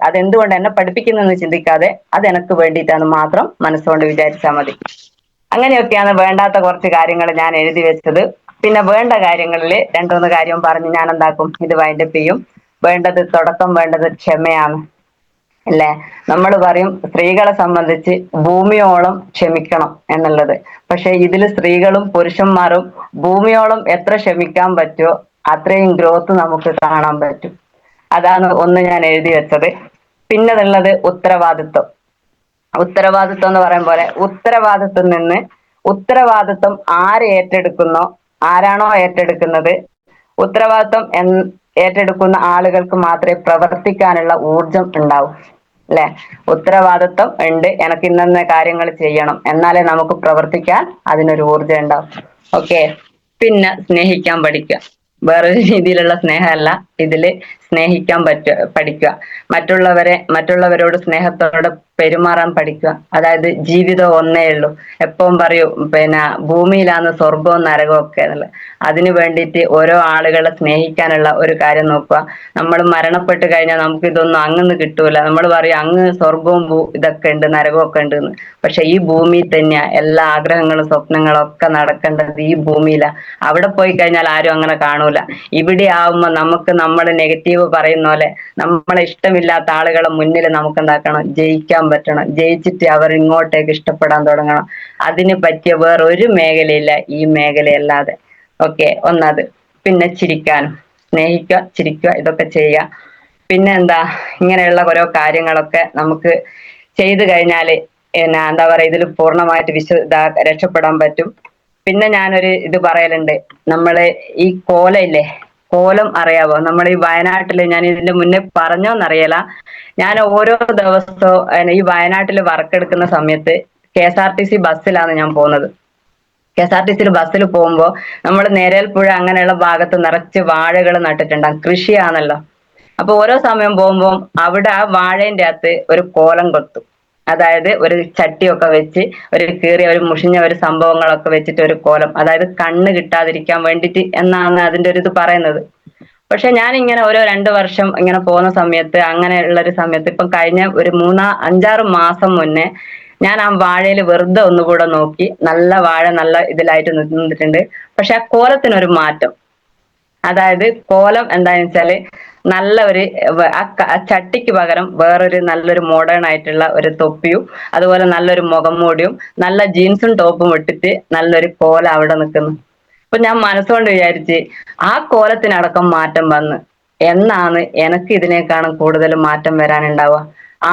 Speaker 1: അതെന്തുകൊണ്ട് എന്നെ പഠിപ്പിക്കുന്നെന്ന് ചിന്തിക്കാതെ അത് എനിക്ക് വേണ്ടിയിട്ടാണ് മാത്രം മനസ്സുകൊണ്ട് വിചാരിച്ചാൽ മതി. അങ്ങനെയൊക്കെയാണ് വേണ്ടാത്ത കുറച്ച് കാര്യങ്ങൾ ഞാൻ എഴുതി വെച്ചത്. പിന്നെ വേണ്ട കാര്യങ്ങളിൽ 2-3 കാര്യം പറഞ്ഞ് ഞാൻ എന്താക്കും, ഇത് വൈൻഡപ്പ് ചെയ്യും. തുടക്കം വേണ്ടത് ക്ഷമയാണ്, അല്ലെ? നമ്മൾ പറയും സ്ത്രീകളെ സംബന്ധിച്ച് ഭൂമിയോളം ക്ഷമിക്കണം എന്നുള്ളത്. പക്ഷെ ഇതിൽ സ്ത്രീകളും പുരുഷന്മാരും ഭൂമിയോളം എത്ര ക്ഷമിക്കാൻ പറ്റുമോ അത്രയും ഗ്രോത്ത് നമുക്ക് കാണാൻ പറ്റും. അതാണ് ഒന്ന് ഞാൻ എഴുതി വെച്ചത്. പിന്നതുള്ളത് ഉത്തരവാദിത്വം. ഉത്തരവാദിത്വം എന്ന് പറയും പോലെ ഉത്തരവാദിത്വം ആര് ഏറ്റെടുക്കുന്നോ, ആരാണോ ഏറ്റെടുക്കുന്നത്, ഉത്തരവാദിത്വം ഏറ്റെടുക്കുന്ന ആളുകൾക്ക് മാത്രമേ പ്രവർത്തിക്കാനുള്ള ഊർജം ഉണ്ടാവൂ, അല്ലെ? ഉത്തരവാദിത്വം ഉണ്ട്, എനിക്ക് ഇന്ന കാര്യങ്ങൾ ചെയ്യണം, എന്നാലേ നമുക്ക് പ്രവർത്തിക്കാൻ അതിനൊരു ഊർജം ഉണ്ടാവും. ഓക്കെ. പിന്നെ സ്നേഹിക്കാൻ പഠിക്കുക. വേറൊരു രീതിയിലുള്ള സ്നേഹമല്ല, ഇതില് സ്നേഹിക്കാൻ പഠിക്കുക. മറ്റുള്ളവരോട് സ്നേഹത്തോടെ പെരുമാറാൻ പഠിക്കുക. അതായത് ജീവിതം ഒന്നേ ഉള്ളൂ. എപ്പം പറയൂ, പിന്നെ ഭൂമിയിലാണ് സ്വർഗവും നരകവും ഒക്കെ എന്നുള്ളത്. അതിനു വേണ്ടിയിട്ട് ഓരോ ആളുകളെ സ്നേഹിക്കാനുള്ള ഒരു കാര്യം നോക്കുക. നമ്മൾ മരണപ്പെട്ട് കഴിഞ്ഞാൽ നമുക്ക് ഇതൊന്നും അങ്ങന്ന് കിട്ടൂല. നമ്മൾ പറയും അങ്ങ് സ്വർഗവും ഇതൊക്കെ ഉണ്ട്, നരകവും ഒക്കെ ഉണ്ട് എന്ന്. പക്ഷെ ഈ ഭൂമിയിൽ തന്നെയാ എല്ലാ ആഗ്രഹങ്ങളും സ്വപ്നങ്ങളും ഒക്കെ നടക്കേണ്ടത് ഈ ഭൂമിയിലാ. അവിടെ പോയി കഴിഞ്ഞാൽ ആരും അങ്ങനെ കാണൂല. ഇവിടെ ആവുമ്പോ നമുക്ക് നമ്മൾ നെഗറ്റീവ് പറയുന്ന പോലെ നമ്മളെ ഇഷ്ടമില്ലാത്ത ആളുകളെ മുന്നിൽ നമുക്ക് എന്താക്കണം, ജയിക്കാൻ പറ്റണം. ജയിച്ചിട്ട് അവർ ഇങ്ങോട്ടേക്ക് ഇഷ്ടപ്പെടാൻ തുടങ്ങണം. അതിന് പറ്റിയ വേറൊരു മേഖലയില്ല ഈ മേഖലയല്ലാതെ. ഓക്കെ, ഒന്നത്. പിന്നെ ചിരിക്കാനും, സ്നേഹിക്കുക, ചിരിക്കുക, ഇതൊക്കെ ചെയ്യുക. പിന്നെ ഇങ്ങനെയുള്ള ഓരോ കാര്യങ്ങളൊക്കെ നമുക്ക് ചെയ്തു കഴിഞ്ഞാല് എന്താ പറയാ, ഇതിൽ പൂർണ്ണമായിട്ട് രക്ഷപ്പെടാൻ പറ്റും. പിന്നെ ഞാനൊരു ഇത് പറയലുണ്ട്, നമ്മള് ഈ കോലം കോലം അറിയാവോ? നമ്മൾ ഈ വയനാട്ടില്, ഞാൻ ഇതിന്റെ മുന്നേ പറഞ്ഞോന്നറിയല, ഞാൻ ഓരോ ദിവസവും ഈ വയനാട്ടിൽ വർക്കെടുക്കുന്ന സമയത്ത് KSRTC ബസ്സിലാണ് ഞാൻ പോകുന്നത്. KSRTC ബസ്സിൽ പോകുമ്പോ നമ്മൾ നേരേൽപ്പുഴ അങ്ങനെയുള്ള ഭാഗത്ത് നിറച്ച് വാഴകൾ നട്ടിട്ടുണ്ടാകും, കൃഷിയാണല്ലോ. അപ്പൊ ഓരോ സമയം പോകുമ്പോൾ അവിടെ ആ വാഴേന്റെ അകത്ത് ഒരു കോലം കൊത്തും. അതായത് ഒരു ചട്ടിയൊക്കെ വെച്ച് ഒരു കീറിയ ഒരു മുഷിഞ്ഞ ഒരു സംഭവങ്ങളൊക്കെ വെച്ചിട്ട് ഒരു കോലം, അതായത് കണ്ണ് കിട്ടാതിരിക്കാൻ വേണ്ടിയിട്ട് എന്നാണ് അതിന്റെ ഒരു ഇത് പറയുന്നത്. പക്ഷെ ഞാൻ ഇങ്ങനെ ഓരോ 2 വർഷം ഇങ്ങനെ പോകുന്ന സമയത്ത്, അങ്ങനെയുള്ള ഒരു സമയത്ത്, ഇപ്പം കഴിഞ്ഞ ഒരു 5-6 മാസം മുന്നേ ഞാൻ ആ വാഴയിൽ വെറുതെ ഒന്നുകൂടെ നോക്കി. നല്ല വാഴ നല്ല ഇതിലായിട്ട് നിന്നിട്ടുണ്ട്. പക്ഷെ ആ കോലത്തിനൊരു മാറ്റം. അതായത് കോലം എന്താന്ന് വെച്ചാല് നല്ല ഒരു ചട്ടിക്ക് പകരം വേറൊരു നല്ലൊരു മോഡേൺ ആയിട്ടുള്ള ഒരു തൊപ്പിയും അതുപോലെ നല്ലൊരു മുഖംമൂടിയും നല്ല ജീൻസും ടോപ്പും ഇട്ടിട്ട് നല്ലൊരു കോലം അവിടെ നിൽക്കുന്നു. അപ്പൊ ഞാൻ മനസ്സുകൊണ്ട് വിചാരിച്ച് ആ കോലത്തിനടക്കം മാറ്റം വന്ന് എന്നാണ് എനിക്ക് ഇതിനേക്കാളും കൂടുതൽ മാറ്റം വരാനുണ്ടാവുക.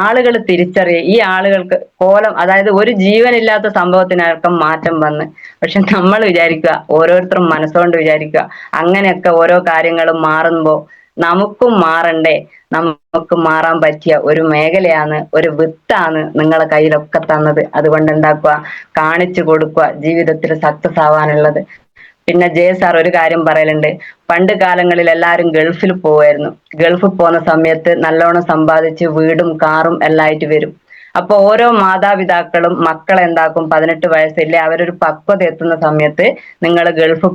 Speaker 1: ആളുകൾ ഈ ആളുകൾക്ക് കോലം, അതായത് ഒരു ജീവനില്ലാത്ത സംഭവത്തിനടക്കം മാറ്റം വന്ന്. പക്ഷെ നമ്മൾ വിചാരിക്കുക, ഓരോരുത്തരും മനസ്സുകൊണ്ട് വിചാരിക്കുക, അങ്ങനെയൊക്കെ ഓരോ കാര്യങ്ങളും മാറുമ്പോ നമുക്കും മാറണ്ടേ? നമുക്ക് മാറാൻ പറ്റിയ ഒരു മേഖലയാണ്, ഒരു വിത്താണ് നിങ്ങളെ കയ്യിലൊക്കെ തന്നത്. അതുകൊണ്ട് കാണിച്ചു കൊടുക്കുക ജീവിതത്തിൽ സക്സസ് ആവാനുള്ളത്. പിന്നെ സാർ ഒരു കാര്യം പറയലുണ്ട്, പണ്ട് കാലങ്ങളിൽ എല്ലാവരും ഗൾഫിൽ പോവായിരുന്നു. ഗൾഫിൽ പോകുന്ന സമയത്ത് നല്ലോണം സമ്പാദിച്ച് വീടും കാറും എല്ലാം ആയിട്ട് വരും. അപ്പൊ ഓരോ മാതാപിതാക്കളും മക്കളെ എന്താക്കും, 18 വയസ്സില്ലേ അവരൊരു പക്വത എത്തുന്ന സമയത്ത് നിങ്ങൾ ഗൾഫിൽ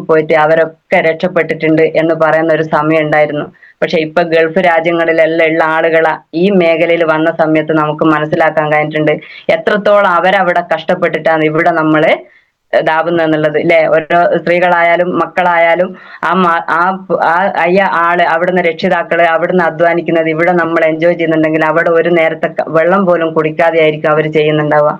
Speaker 1: പോയിട്ട് അവരൊക്കെ രക്ഷപ്പെട്ടിട്ടുണ്ട് എന്ന് പറയുന്ന ഒരു സമയം ഉണ്ടായിരുന്നു. പക്ഷെ ഇപ്പൊ ഗൾഫ് രാജ്യങ്ങളിലെല്ലാം ഉള്ള ആളുകളെ ഈ മേഖലയിൽ വന്ന സമയത്ത് നമുക്ക് മനസ്സിലാക്കാൻ കഴിഞ്ഞിട്ടുണ്ട് എത്രത്തോളം അവരവിടെ കഷ്ടപ്പെട്ടിട്ടാണ് ഇവിടെ നമ്മള് ഇതാവുന്നത് എന്നുള്ളത് അല്ലെ. ഓരോ സ്ത്രീകളായാലും മക്കളായാലും ആള് അവിടുന്ന് രക്ഷിതാക്കള് അവിടുന്ന് അധ്വാനിക്കുന്നത് ഇവിടെ നമ്മൾ എൻജോയ് ചെയ്യുന്നുണ്ടെങ്കിൽ അവിടെ ഒരു നേരത്തെ വെള്ളം പോലും കുടിക്കാതെ ആയിരിക്കും അവർ ചെയ്യുന്നുണ്ടാവുക.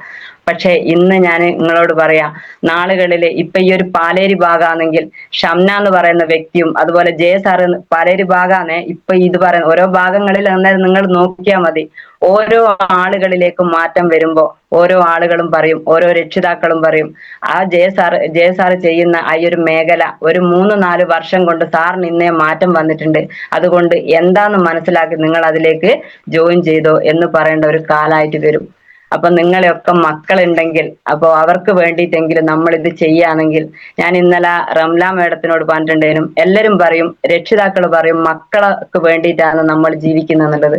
Speaker 1: പക്ഷെ ഇന്ന് ഞാൻ നിങ്ങളോട് പറയാം, നാളുകളിൽ ഇപ്പൊ ഈ ഒരു പാലേരി ഭാഗമാണെങ്കിൽ ഷംന എന്ന് പറയുന്ന വ്യക്തിയും അതുപോലെ ജെ സാറ് പാലേരി ഭാഗമാണ് ഇപ്പൊ ഇത് പറയുന്ന ഓരോ ഭാഗങ്ങളിൽ അന്നേരം നിങ്ങൾ നോക്കിയാൽ മതി. ഓരോ ആളുകളിലേക്കും മാറ്റം വരുമ്പോ ഓരോ ആളുകളും പറയും, ഓരോ രക്ഷിതാക്കളും പറയും ആ ജെ സാറ് ചെയ്യുന്ന ആ ഒരു മേഖല ഒരു 3-4 വർഷം കൊണ്ട് സാറിന് ഇന്നേ മാറ്റം വന്നിട്ടുണ്ട്, അതുകൊണ്ട് എന്താന്ന് മനസ്സിലാക്കി നിങ്ങൾ അതിലേക്ക് ജോയിൻ ചെയ്തോ എന്ന് പറയേണ്ട ഒരു കാലമായിട്ട് വരും. അപ്പൊ നിങ്ങളെയൊക്കെ മക്കളുണ്ടെങ്കിൽ അപ്പൊ അവർക്ക് വേണ്ടിയിട്ടെങ്കിലും നമ്മൾ ഇത് ചെയ്യുകയാണെങ്കിൽ, ഞാൻ ഇന്നലെ റംല മേഡത്തിനോട് പറഞ്ഞിട്ടുണ്ടേനും എല്ലാരും പറയും, രക്ഷിതാക്കൾ പറയും മക്കൾക്ക് വേണ്ടിയിട്ടാണ് നമ്മൾ ജീവിക്കുന്നത് എന്നുള്ളത്.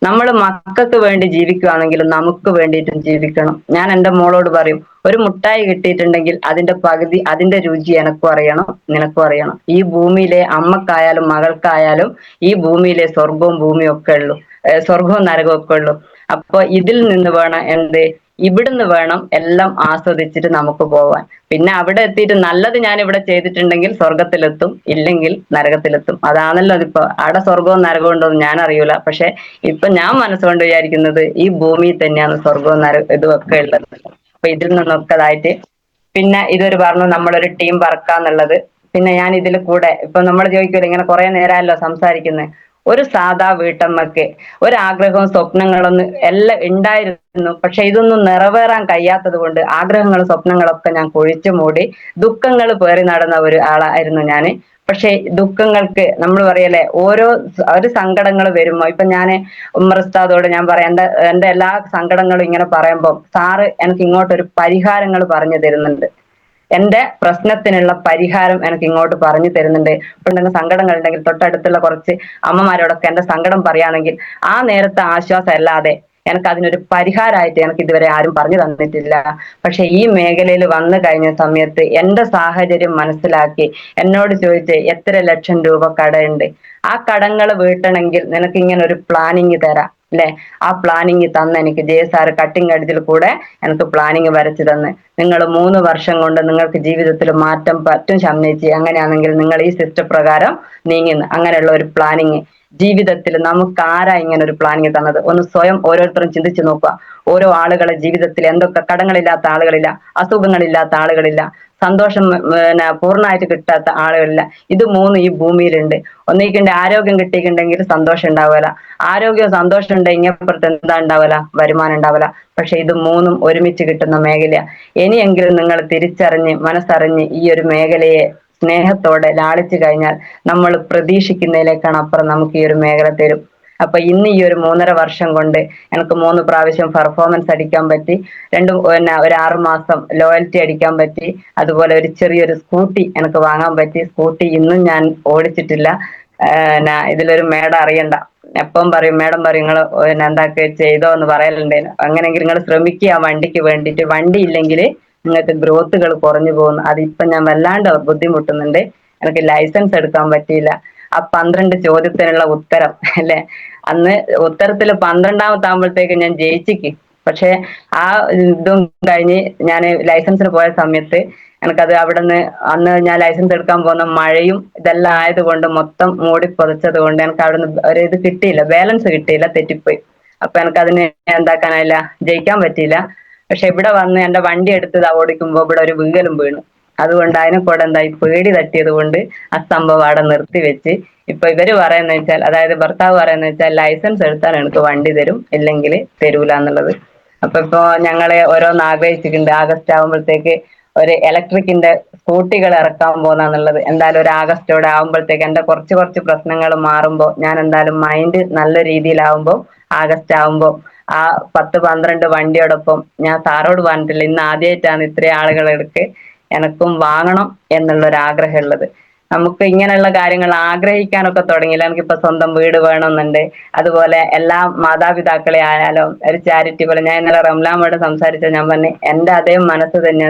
Speaker 1: നമ്മൾ മക്കൾക്ക് വേണ്ടി ജീവിക്കുകയാണെങ്കിൽ നമുക്ക് വേണ്ടിയിട്ടും ജീവിക്കണം. ഞാൻ എൻ്റെ മോളോട് പറയും, ഒരു മുട്ടായി കിട്ടിയിട്ടുണ്ടെങ്കിൽ അതിന്റെ പകുതി അതിന്റെ രുചി എനക്കും അറിയണം നിനക്കും അറിയണം. ഈ ഭൂമിയിലെ അമ്മക്കായാലും മകൾക്കായാലും ഈ ഭൂമിയിലെ സ്വർഗവും ഭൂമിയും ഒക്കെ ഉള്ളൂ, സ്വർഗവും നരകവും ഒക്കെ ഉള്ളൂ. അപ്പൊ ഇതിൽ നിന്ന് വേണം ഇവിടുന്ന് വേണം എല്ലാം ആസ്വദിച്ചിട്ട് നമുക്ക് പോവാൻ. പിന്നെ അവിടെ എത്തിയിട്ട് നല്ലത് ഞാൻ ഇവിടെ ചെയ്തിട്ടുണ്ടെങ്കിൽ സ്വർഗത്തിലെത്തും, ഇല്ലെങ്കിൽ നരകത്തിലെത്തും. അതാണല്ലോ അതിപ്പോ. അവിടെ സ്വർഗവും നരകവും ഉണ്ടോന്ന് ഞാൻ അറിയൂല, പക്ഷെ ഇപ്പൊ ഞാൻ മനസ്സുകൊണ്ട് വിചാരിക്കുന്നത് ഈ ഭൂമിയിൽ തന്നെയാണ് സ്വർഗവും ഇതും ഒക്കെ ഉള്ളത്. അപ്പൊ ഇതിൽ നിന്നൊക്കെ ഇതായിട്ട് പിന്നെ ഇതൊരു പറഞ്ഞു നമ്മളൊരു ടീം വർക്കാന്നുള്ളത്. പിന്നെ ഞാൻ ഇതിൽ കൂടെ ഇപ്പൊ നമ്മൾ ചോദിക്കൂല, ഇങ്ങനെ കുറെ നേരമല്ലോ സംസാരിക്കുന്നത്, ഒരു സാധാ വീട്ടമ്മക്ക് ഒരാഗ്രഹവും സ്വപ്നങ്ങളൊന്നും എല്ലാം ഉണ്ടായിരുന്നു, പക്ഷെ ഇതൊന്നും നിറവേറാൻ കഴിയാത്തത് കൊണ്ട് ആഗ്രഹങ്ങളും സ്വപ്നങ്ങളൊക്കെ ഞാൻ കുഴിച്ചു മൂടി ദുഃഖങ്ങൾ പേറി നടന്ന ഒരു ആളായിരുന്നു ഞാന്. പക്ഷെ ദുഃഖങ്ങൾക്ക് നമ്മൾ പറയല്ലേ, ഒരു സങ്കടങ്ങൾ വരുമ്പോ ഇപ്പൊ ഞാന് ഉമ്മർസ്താദോട് ഞാൻ പറയാം, എന്റെ എല്ലാ സങ്കടങ്ങളും ഇങ്ങനെ പറയുമ്പോ സാറ് എനിക്ക് ഇങ്ങോട്ടൊരു പരിഹാരങ്ങൾ പറഞ്ഞു തരുന്നുണ്ട്. എന്റെ പ്രശ്നത്തിനുള്ള പരിഹാരം എനിക്ക് ഇങ്ങോട്ട് പറഞ്ഞു തരുന്നുണ്ട്. ഇപ്പൊ എന്തെങ്കിലും സങ്കടങ്ങൾ ഉണ്ടെങ്കിൽ തൊട്ടടുത്തുള്ള കുറച്ച് അമ്മമാരോടൊക്കെ എന്റെ സങ്കടം പറയുകയാണെങ്കിൽ ആ നേരത്തെ ആശ്വാസം അല്ലാതെ എനിക്ക് അതിനൊരു പരിഹാരമായിട്ട് എനിക്ക് ഇതുവരെ ആരും പറഞ്ഞു തന്നിട്ടില്ല. പക്ഷെ ഈ മേഖലയിൽ വന്നു കഴിഞ്ഞ സമയത്ത് എന്റെ സാഹചര്യം മനസ്സിലാക്കി എന്നോട് ചോദിച്ച് എത്ര ലക്ഷം രൂപ കടയുണ്ട്, ആ കടങ്ങൾ വീട്ടണമെങ്കിൽ നിനക്ക് ഇങ്ങനെ ഒരു പ്ലാനിങ് തരാം അല്ലെ. ആ പ്ലാനിങ് തന്ന് എനിക്ക് സാറ് കട്ടിങ് എഡ്ജിൽ കൂടെ എനിക്ക് പ്ലാനിങ് വരച്ചു തന്ന്, നിങ്ങൾ 3 വർഷം കൊണ്ട് നിങ്ങൾക്ക് ജീവിതത്തിൽ മാറ്റം പറ്റും ഷംനേച്ചി, അങ്ങനെയാണെങ്കിൽ നിങ്ങൾ ഈ സിസ്റ്റം പ്രകാരം നീങ്ങുന്നു. അങ്ങനെയുള്ള ഒരു പ്ലാനിങ് ജീവിതത്തിൽ നമുക്ക് ആരാ ഇങ്ങനെ ഒരു പ്ലാനിങ് തന്നത്? ഒന്ന് സ്വയം ഓരോരുത്തരും ചിന്തിച്ചു നോക്കുക. ഓരോ ആളുകളെ ജീവിതത്തിൽ എന്തൊക്കെ കടങ്ങളില്ലാത്ത ആളുകളില്ല, അസുഖങ്ങളില്ലാത്ത ആളുകളില്ല, സന്തോഷം പൂർണ്ണമായിട്ട് കിട്ടാത്ത ആളുകളില്ല. ഇത് 3 ഈ ഭൂമിയിലുണ്ട്. ഒന്നിക്കണ്ട് ആരോഗ്യം കിട്ടിയിട്ടുണ്ടെങ്കിൽ സന്തോഷം ഉണ്ടാവില്ല, ആരോഗ്യം സന്തോഷം ഉണ്ടെങ്കിൽ അപ്പുറത്ത് എന്താ ഉണ്ടാവില്ല, വരുമാനം ഉണ്ടാവില്ല. പക്ഷെ ഇത് 3ഉം ഒരുമിച്ച് കിട്ടുന്ന മേഖല. ഇനിയെങ്കിലും നിങ്ങൾ തിരിച്ചറിഞ്ഞ് മനസ്സറിഞ്ഞ് ഈ ഒരു മേഖലയെ സ്നേഹത്തോടെ ലാളിച്ചു കഴിഞ്ഞാൽ നമ്മൾ പ്രതീക്ഷിക്കുന്നതിലേക്കാണ് അപ്പുറം നമുക്ക് ഈ ഒരു മേഖല തരും. അപ്പൊ ഇന്ന് ഈ ഒരു 3.5 വർഷം കൊണ്ട് എനിക്ക് 3 പ്രാവശ്യം പെർഫോമൻസ് അടിക്കാൻ പറ്റി, ഒരു 6 മാസം ലോയൽറ്റി അടിക്കാൻ പറ്റി, അതുപോലെ ഒരു ചെറിയൊരു സ്കൂട്ടി എനിക്ക് വാങ്ങാൻ പറ്റി. സ്കൂട്ടി ഇന്നും ഞാൻ ഓടിച്ചിട്ടില്ല. ഇതിലൊരു മേഡം അറിയണ്ട, എപ്പം പറയും മേഡം പറയും നിങ്ങൾ എന്താക്കി ചെയ്തോ എന്ന് പറയലുണ്ടേനു. അങ്ങനെയെങ്കിൽ നിങ്ങൾ ശ്രമിക്കുക ആ വണ്ടിക്ക് വേണ്ടിയിട്ട്. വണ്ടി ഇല്ലെങ്കിൽ നിങ്ങൾക്ക് ഗ്രോത്തുകൾ കുറഞ്ഞു പോകുന്നു. അതിപ്പൊ ഞാൻ വല്ലാണ്ട് ബുദ്ധിമുട്ടുന്നുണ്ട്. എനിക്ക് ലൈസൻസ് എടുക്കാൻ പറ്റിയില്ല. ആ 12 ചോദ്യത്തിനുള്ള ഉത്തരം അല്ലെ, അന്ന് ഉത്തരത്തിൽ 12ാമത്തെ ആകുമ്പോഴത്തേക്ക് ഞാൻ ജയിച്ചിക്ക്. പക്ഷെ ആ ഇതും കഴിഞ്ഞ് ഞാൻ ലൈസൻസിന് പോയ സമയത്ത് എനിക്കത് അവിടുന്ന് അന്ന് ഞാൻ ലൈസൻസ് എടുക്കാൻ പോകുന്ന മഴയും ഇതെല്ലാം ആയതുകൊണ്ട് മൊത്തം മൂടി പൊതച്ചത് കൊണ്ട് എനിക്ക് അവിടുന്ന് ഒരു ഇത് കിട്ടിയില്ല, ബാലൻസ് കിട്ടിയില്ല, തെറ്റിപ്പോയി. അപ്പൊ എനിക്കതിന് എന്താക്കാനായില്ല, ജയിക്കാൻ പറ്റിയില്ല. പക്ഷെ ഇവിടെ വന്ന് എന്റെ വണ്ടി എടുത്തത് ഓടിക്കുമ്പോ ഇവിടെ ഒരു വീകലും വീണു. അതുകൊണ്ട് അതിനെ കൂടെ എന്തായി, പേടി തട്ടിയത് കൊണ്ട് ആ സംഭവം അവിടെ നിർത്തിവെച്ച് ഇപ്പൊ ഇവര് പറയുന്ന വെച്ചാൽ, അതായത് ഭർത്താവ് പറയുന്ന വെച്ചാൽ ലൈസൻസ് എടുത്താൽ എനിക്ക് വണ്ടി തരും, ഇല്ലെങ്കിൽ തരൂല എന്നുള്ളത്. അപ്പൊ ഇപ്പൊ ഞങ്ങളെ ഓരോന്ന് ആഗ്രഹിച്ചിട്ടുണ്ട്, ആഗസ്റ്റ് ആകുമ്പോഴത്തേക്ക് ഒരു ഇലക്ട്രിക്കിന്റെ സ്കൂട്ടികൾ ഇറക്കാൻ പോകുന്നുള്ളത്. എന്തായാലും ഒരു ആഗസ്റ്റോടെ ആകുമ്പോഴത്തേക്ക് എന്റെ കുറച്ച് പ്രശ്നങ്ങൾ മാറുമ്പോ ഞാൻ എന്തായാലും മൈൻഡ് നല്ല രീതിയിലാവുമ്പോ ആഗസ്റ്റ് ആവുമ്പോ ആ 10-12 വണ്ടിയോടൊപ്പം ഞാൻ സാറോട് പറഞ്ഞിട്ടില്ല, ഇന്ന് ആദ്യമായിട്ടാണ് ഇത്രയും ആളുകളെടുക്ക് എനക്കും വാങ്ങണം എന്നുള്ള ഒരു ആഗ്രഹം ഉള്ളത്. നമുക്ക് ഇങ്ങനെയുള്ള കാര്യങ്ങൾ ആഗ്രഹിക്കാനൊക്കെ തുടങ്ങിയില്ല. എനിക്കിപ്പോ സ്വന്തം വീട് വേണമെന്നുണ്ട്. അതുപോലെ എല്ലാ മാതാപിതാക്കളെ ആയാലും ഒരു ചാരിറ്റി പോലെ, ഞാൻ ഇന്നലെ റംലാമോട് സംസാരിച്ച ഞാൻ പറഞ്ഞു എന്റെ അതേ മനസ്സ് തന്നെ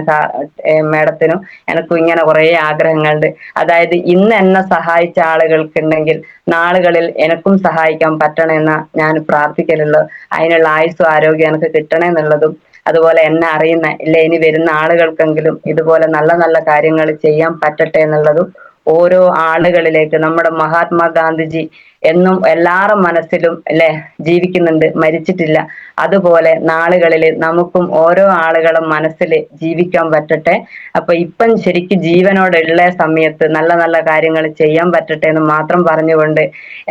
Speaker 1: മേഡത്തിനും എനക്കും ഇങ്ങനെ കുറെ ആഗ്രഹങ്ങളുണ്ട്. അതായത് ഇന്ന് എന്നെ സഹായിച്ച ആളുകൾക്കുണ്ടെങ്കിൽ നാളുകളിൽ എനക്കും സഹായിക്കാൻ പറ്റണമെന്ന ഞാൻ പ്രാർത്ഥിക്കലുള്ളൂ. അതിനുള്ള ആയുസ്സും ആരോഗ്യം എനിക്ക് കിട്ടണേ എന്നുള്ളതും, അതുപോലെ എന്നെ അറിയുന്ന ഇല്ല ഇനി വരുന്ന ആളുകൾക്കെങ്കിലും ഇതുപോലെ നല്ല നല്ല കാര്യങ്ങൾ ചെയ്യാൻ പറ്റട്ടെ എന്നുള്ളതും ഓരോ ആളുകളിലേക്ക്. നമ്മുടെ മഹാത്മാഗാന്ധിജി എന്നും എല്ലാവരുടെ മനസ്സിലും അല്ലെ ജീവിക്കുന്നുണ്ട്, മരിച്ചിട്ടില്ല. അതുപോലെ നാളുകളിൽ നമുക്കും ഓരോ ആളുകളെ മനസ്സിൽ ജീവിക്കാൻ പറ്റട്ടെ. അപ്പൊ ഇപ്പം ശരിക്കും ജീവനോടുള്ള സമയത്ത് നല്ല നല്ല കാര്യങ്ങൾ ചെയ്യാൻ പറ്റട്ടെ എന്ന് മാത്രം പറഞ്ഞുകൊണ്ട്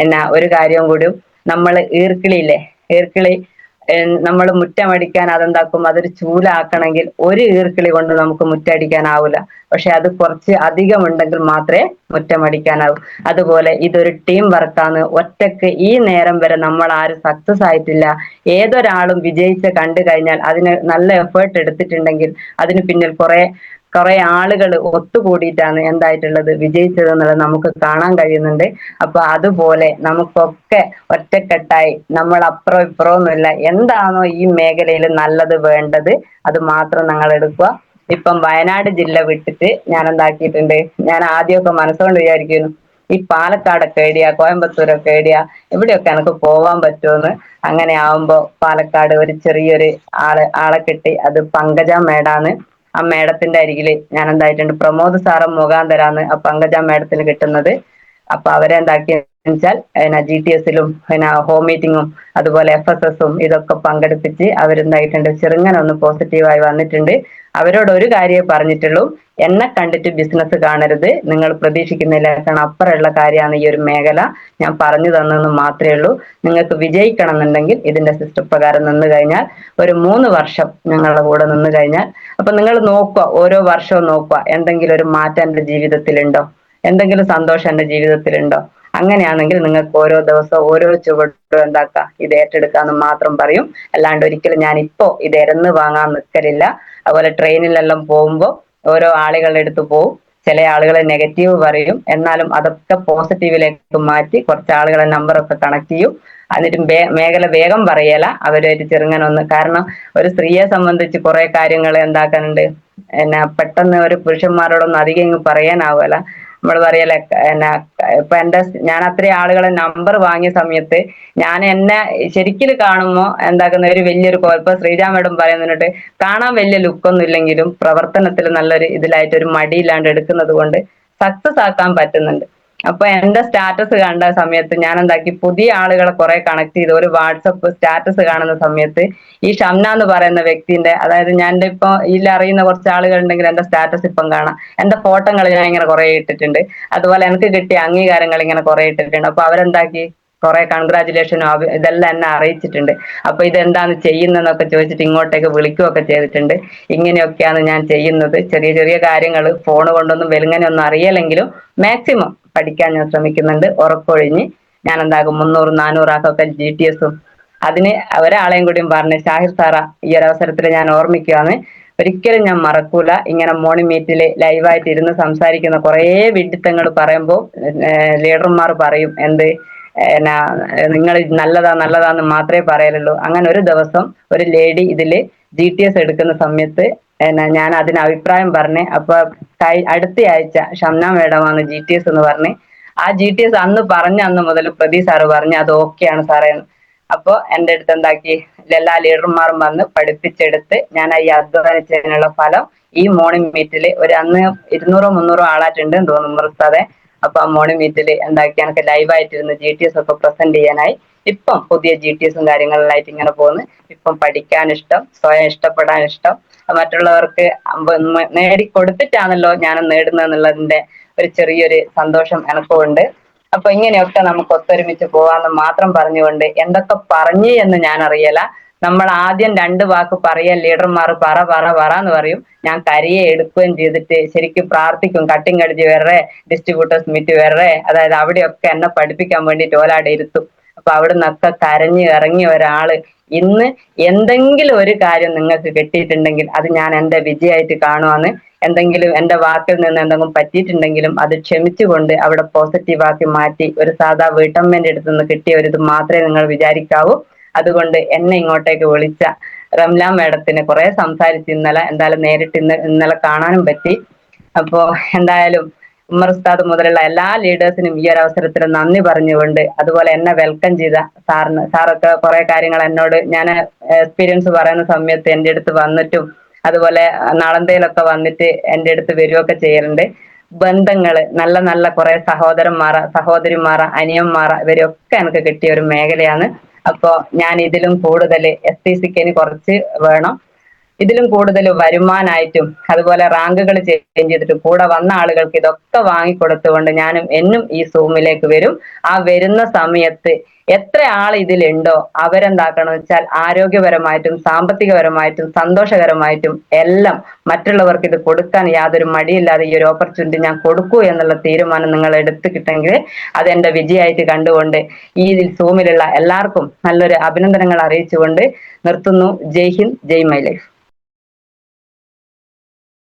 Speaker 1: എന്നാ ഒരു കാര്യം കൂടി, നമ്മൾ ഈർക്കിളിയില്ലേ, ഈർക്കിളി നമ്മൾ മുറ്റമടിക്കാൻ അതെന്താക്കും, അതൊരു ചൂലാക്കണമെങ്കിൽ ഒരു ഈർക്കിളി കൊണ്ട് നമുക്ക് മുറ്റടിക്കാനാവില്ല. പക്ഷെ അത് കുറച്ച് അധികം ഉണ്ടെങ്കിൽ മാത്രമേ മുറ്റമടിക്കാനാവും. അതുപോലെ ഇതൊരു ടീം വർക്കാണ്. ഒറ്റക്ക് ഈ നേരം വരെ നമ്മൾ ആരും സക്സസ് ആയിട്ടില്ല. ഏതൊരാളും വിജയിച്ച് കണ്ടു കഴിഞ്ഞാൽ അതിന് നല്ല എഫേർട്ട് എടുത്തിട്ടുണ്ടെങ്കിൽ അതിന് പിന്നിൽ കുറെ ആളുകൾ ഒത്തുകൂടിയിട്ടാണ് എന്തായിട്ടുള്ളത് വിജയിച്ചത് എന്നുള്ളത് നമുക്ക് കാണാൻ കഴിയുന്നുണ്ട്. അപ്പൊ അതുപോലെ നമുക്കൊക്കെ ഒറ്റക്കെട്ടായി നമ്മൾ അപ്പുറം ഇപ്പുറം ഒന്നുമില്ല, എന്താണോ ഈ മേഖലയിൽ നല്ലത് വേണ്ടത് അത് മാത്രം നിങ്ങൾ എടുക്കുക. ഇപ്പം വയനാട് ജില്ല വിട്ടിട്ട് ഞാൻ എന്താക്കിയിട്ടുണ്ട്, ഞാൻ ആദ്യമൊക്കെ മനസ്സുകൊണ്ട് വിചാരിക്കുന്നു ഈ പാലക്കാടൊക്കെ ഏടിയ, കോയമ്പത്തൂരൊക്കെ ഏടിയ, ഇവിടെയൊക്കെ എനിക്ക് പോവാൻ പറ്റുമെന്ന്. അങ്ങനെ ആവുമ്പോ പാലക്കാട് ഒരു ചെറിയൊരു ആളെ കിട്ടി. അത് പങ്കജ മേഡാണ്. ആ മേഡത്തിന്റെ അരികില് ഞാൻ എന്തായിട്ടുണ്ട്, പ്രമോദ് സാറ് മുഖാന്തരാണ് ആ പങ്കജ മേഡത്തിന് കിട്ടുന്നത്. അപ്പൊ അവരെ എന്താക്കിയെന്ന് വെച്ചാൽ GTS-ലും ഹോം മീറ്റിങ്ങും അതുപോലെ FSS-ഉം ഇതൊക്കെ പങ്കെടുപ്പിച്ച് അവരെന്തായിട്ടുണ്ട് ചെറുങ്ങനെ ഒന്ന് പോസിറ്റീവായി വന്നിട്ടുണ്ട്. അവരോട് ഒരു കാര്യമേ പറഞ്ഞിട്ടുള്ളൂ, എന്നെ കണ്ടിട്ട് ബിസിനസ് കാണരുത്, നിങ്ങൾ പ്രതീക്ഷിക്കുന്നില്ല അപ്പുറമുള്ള കാര്യമാണ് ഈ ഒരു മേഖല, ഞാൻ പറഞ്ഞു തന്നെന്ന് മാത്രമേ ഉള്ളൂ. നിങ്ങൾക്ക് വിജയിക്കണം എന്നുണ്ടെങ്കിൽ ഇതിന്റെ സിസ്റ്റം പ്രകാരം നിന്ന് കഴിഞ്ഞാൽ ഒരു 3 വർഷം ഞങ്ങളുടെ കൂടെ നിന്ന് കഴിഞ്ഞാൽ, അപ്പൊ നിങ്ങൾ നോക്കുക, ഓരോ വർഷവും നോക്കുക എന്തെങ്കിലും ഒരു മാറ്റം എന്റെ ജീവിതത്തിലുണ്ടോ, എന്തെങ്കിലും സന്തോഷം എന്റെ ജീവിതത്തിലുണ്ടോ. അങ്ങനെയാണെങ്കിൽ നിങ്ങൾക്ക് ഓരോ ദിവസവും ഓരോ ചുവടും എന്താക്കാം, ഇത് ഏറ്റെടുക്കാന്ന് മാത്രം പറയും. അല്ലാണ്ട് ഒരിക്കലും ഞാൻ ഇപ്പോ ഇത് ഇരന്ന് വാങ്ങാൻ നിൽക്കലില്ല. അതുപോലെ ട്രെയിനിലെല്ലാം പോകുമ്പോൾ ഓരോ ആളുകളുടെ അടുത്ത് പോകും, ചില ആളുകളെ നെഗറ്റീവ് പറയും, എന്നാലും അതൊക്കെ പോസിറ്റീവിലേക്ക് മാറ്റി കുറച്ച് ആളുകളെ നമ്പറൊക്കെ കണക്ട് ചെയ്യും. എന്നിട്ട് മേഖല വേഗം പറയല, അവരായിട്ട് ചെറുങ്ങനൊന്ന്. കാരണം ഒരു സ്ത്രീയെ സംബന്ധിച്ച് കുറെ കാര്യങ്ങൾ എന്താക്കാനുണ്ട്, പെട്ടെന്ന് ഒരു പുരുഷന്മാരോടൊന്നും അധികം ഇങ്ങ് പറയാനാവുമല്ല. നമ്മൾ പറയല്ലേ ഇപ്പൊ ഞാൻ അത്രയും ആളുകളെ നമ്പർ വാങ്ങിയ സമയത്ത് ഞാൻ എന്നെ ശരിക്കും കാണുമ്പോ എന്താക്കുന്ന ഒരു വലിയൊരു ഇപ്പൊ ശ്രീജാ മേഡം പറയുന്നുണ്ട്, കാണാൻ വലിയ ലുക്കൊന്നും ഇല്ലെങ്കിലും പ്രവർത്തനത്തിൽ നല്ലൊരു ഇതിലായിട്ട് ഒരു മടിയില്ലാണ്ട് എടുക്കുന്നത് കൊണ്ട് സക്സസ് ആക്കാൻ പറ്റുന്നുണ്ട്. അപ്പൊ എന്റെ സ്റ്റാറ്റസ് കണ്ട സമയത്ത് ഞാൻ എന്താക്കി, പുതിയ ആളുകളെ കുറെ കണക്ട് ചെയ്ത് ഒരു വാട്സപ്പ് സ്റ്റാറ്റസ് കാണുന്ന സമയത്ത് ഈ ഷംന എന്ന് പറയുന്ന വ്യക്തിന്റെ, അതായത് ഞാൻ ഇപ്പൊ ഇതിൽ അറിയുന്ന കുറച്ച് ആളുകൾ ഉണ്ടെങ്കിൽ എന്റെ സ്റ്റാറ്റസ് ഇപ്പം കാണാം, എന്റെ ഫോട്ടോകൾ ഞാൻ ഇങ്ങനെ കുറെ ഇട്ടിട്ടുണ്ട്. അതുപോലെ എനിക്ക് കിട്ടിയ അംഗീകാരങ്ങൾ ഇങ്ങനെ കുറെ ഇട്ടിട്ടുണ്ട്. അപ്പൊ അവരെന്താക്കി, കുറെ കൺഗ്രാജുലേഷനും ഇതെല്ലാം എന്നെ അറിയിച്ചിട്ടുണ്ട്. അപ്പൊ ഇതെന്താണ് ചെയ്യുന്നതെന്നൊക്കെ ചോദിച്ചിട്ട് ഇങ്ങോട്ടേക്ക് വിളിക്കുകയൊക്കെ ചെയ്തിട്ടുണ്ട്. ഇങ്ങനെയൊക്കെയാണ് ഞാൻ ചെയ്യുന്നത്, ചെറിയ ചെറിയ കാര്യങ്ങൾ ഫോൺ കൊണ്ടൊന്നും വെലുങ്ങനെ ഒന്നും അറിയില്ലെങ്കിലും മാക്സിമം പഠിക്കാൻ ഞാൻ ശ്രമിക്കുന്നുണ്ട്. ഉറക്കൊഴിഞ്ഞ് ഞാൻ എന്താകും 300-400 ആക്കൊക്കെ GTS-ഉം. അതിന് ഒരാളെയും കൂടിയും പറഞ്ഞ്, ഷാഹിർ സാറ ഈ ഒരു അവസരത്തിൽ ഞാൻ ഓർമ്മിക്കുകയാണ്, ഒരിക്കലും ഞാൻ മറക്കൂല, ഇങ്ങനെ മോർണിംഗ് മീറ്റില് ലൈവായിട്ട് ഇരുന്ന് സംസാരിക്കുന്ന കുറെ വിഡിത്തങ്ങൾ പറയുമ്പോൾ ലീഡർമാർ പറയും എന്ത്, നിങ്ങൾ നല്ലതാന്ന് മാത്രമേ പറയലുള്ളൂ. അങ്ങനെ ഒരു ദിവസം ഒരു ലേഡി ഇതില് GTS എടുക്കുന്ന സമയത്ത് ഞാൻ അതിന് അഭിപ്രായം പറഞ്ഞ്, അപ്പൊ അടുത്ത ആഴ്ച ഷംന മേഡമാണ് GTS എന്ന് പറഞ്ഞ്, ആ GTS അന്ന് പറഞ്ഞ അന്ന് മുതൽ പ്രതി സാറ് പറഞ്ഞു അത് ഓക്കെയാണ് സാറേ. അപ്പൊ എന്റെ അടുത്ത് എന്താക്കി, എല്ലാ ലീഡർമാരും വന്ന് പഠിപ്പിച്ചെടുത്ത് ഞാൻ ഈ അധ്വാനിച്ചതിനുള്ള ഫലം ഈ മോർണിംഗ് മീറ്റില് അന്ന് 200-300 ആളായിട്ടുണ്ട് തോന്നുന്നു നിർത്താതെ. അപ്പൊ ആ മോർണിംഗ് മീറ്റില് എന്താക്കി, എനിക്ക് ലൈവായിട്ടിരുന്ന് GTS ഒക്കെ പ്രസന്റ് ചെയ്യാനായി. ഇപ്പം പുതിയ GTS-ഉം കാര്യങ്ങളിലായിട്ട് ഇങ്ങനെ പോകുന്നു. ഇപ്പം പഠിക്കാൻ ഇഷ്ടം, സ്വയം ഇഷ്ടപ്പെടാൻ ഇഷ്ടം, മറ്റുള്ളവർക്ക് നേടിക്കൊടുത്തിട്ടാണല്ലോ ഞാൻ നേടുന്നതെന്നുള്ളതിന്റെ ഒരു ചെറിയൊരു സന്തോഷം എനക്കും ഉണ്ട്. അപ്പൊ ഇങ്ങനെയൊക്കെ നമുക്ക് ഒത്തൊരുമിച്ച് പോവാന്ന് മാത്രം പറഞ്ഞുകൊണ്ട്, എന്തൊക്കെ പറഞ്ഞു എന്ന് ഞാൻ അറിയല. നമ്മൾ ആദ്യം 2 വാക്ക് പറയാൻ ലീഡർമാർ പറ എന്ന് പറയും, ഞാൻ കരിയെ എടുക്കുകയും ചെയ്തിട്ട് ശരിക്കും പ്രാർത്ഥിക്കും, കട്ടിങ് അടിച്ച് വരേ, ഡിസ്ട്രിബ്യൂട്ടേഴ്സ് മീറ്റ് വരേ, അതായത് അവിടെയൊക്കെ എന്നെ പഠിപ്പിക്കാൻ വേണ്ടിയിട്ട് ഓലാടെ ഇരുത്തും. അപ്പൊ അവിടെ നിന്നൊക്കെ കരഞ്ഞ് ഇറങ്ങിയ ഒരാള് ഇന്ന് എന്തെങ്കിലും ഒരു കാര്യം നിങ്ങൾക്ക് കിട്ടിയിട്ടുണ്ടെങ്കിൽ അത് ഞാൻ എന്റെ വിജയമായിട്ട് കാണുവാന്ന് എന്തെങ്കിലും എന്റെ വാക്കിൽ നിന്ന് എന്തെങ്കിലും പറ്റിയിട്ടുണ്ടെങ്കിലും അത് ക്ഷമിച്ചുകൊണ്ട് അവിടെ പോസിറ്റീവ് ആക്കി മാറ്റി ഒരു സാധാ വീട്ടമ്മേന്റെ അടുത്ത് നിന്ന് കിട്ടിയ ഒരു ഇത് മാത്രമേ നിങ്ങൾ വിചാരിക്കാവൂ. അതുകൊണ്ട് എന്നെ ഇങ്ങോട്ടേക്ക് വിളിച്ച റംല മേഡത്തിന് കുറെ സംസാരിച്ച് ഇന്നലെ, എന്തായാലും നേരിട്ട് ഇന്നലെ കാണാനും പറ്റി. അപ്പോ എന്തായാലും ഉമ്മർ ഉസ്താദ് മുതലുള്ള എല്ലാ ലീഡേഴ്സിനും ഈ ഒരു അവസരത്തിൽ നന്ദി പറഞ്ഞുകൊണ്ട്, അതുപോലെ എന്നെ വെൽക്കം ചെയ്ത സാറൊക്കെ കുറെ കാര്യങ്ങൾ എന്നോട്, ഞാൻ എക്സ്പീരിയൻസ് പറയുന്ന സമയത്ത് എൻ്റെ അടുത്ത് വന്നിട്ടും അതുപോലെ നാളന്തയിലൊക്കെ വന്നിട്ട് എൻ്റെ അടുത്ത് വരികയൊക്കെ ചെയ്യലുണ്ട്. ബന്ധങ്ങള് നല്ല നല്ല കുറെ സഹോദരിമാറ, അനിയന്മാറ ഇവരൊക്കെ എനിക്ക് കിട്ടിയ ഒരു മേഖലയാണ്. അപ്പോ ഞാൻ ഇതിലും കൂടുതൽ STCക്ക് കുറച്ച് വേണം, ഇതിലും കൂടുതൽ വരുമാനായിട്ടും അതുപോലെ റാങ്കുകൾ ചേഞ്ച് ചെയ്തിട്ടും കൂടെ വന്ന ആളുകൾക്ക് ഇതൊക്കെ വാങ്ങിക്കൊടുത്തുകൊണ്ട് ഞാനും എന്നും ഈ സൂമിലേക്ക് വരും. ആ വരുന്ന സമയത്ത് എത്ര ആൾ ഇതിലുണ്ടോ അവരെന്താക്കണം വെച്ചാൽ ആരോഗ്യപരമായിട്ടും സാമ്പത്തികപരമായിട്ടും സന്തോഷകരമായിട്ടും എല്ലാം മറ്റുള്ളവർക്ക് ഇത് കൊടുക്കാൻ യാതൊരു മടിയില്ലാതെ ഈ ഒരു ഓപ്പർച്യൂണിറ്റി ഞാൻ കൊടുക്കൂ എന്നുള്ള തീരുമാനം നിങ്ങൾ എടുത്തിട്ടെങ്കിൽ അത് എന്റെ വിജയമായിട്ട് കണ്ടുകൊണ്ട് ഈ സൂമിലുള്ള എല്ലാവർക്കും നല്ലൊരു അഭിനന്ദനങ്ങൾ അറിയിച്ചുകൊണ്ട് നിർത്തുന്നു. ജയ് ഹിന്ദ്, ജയ് മൈ ലൈഫ്.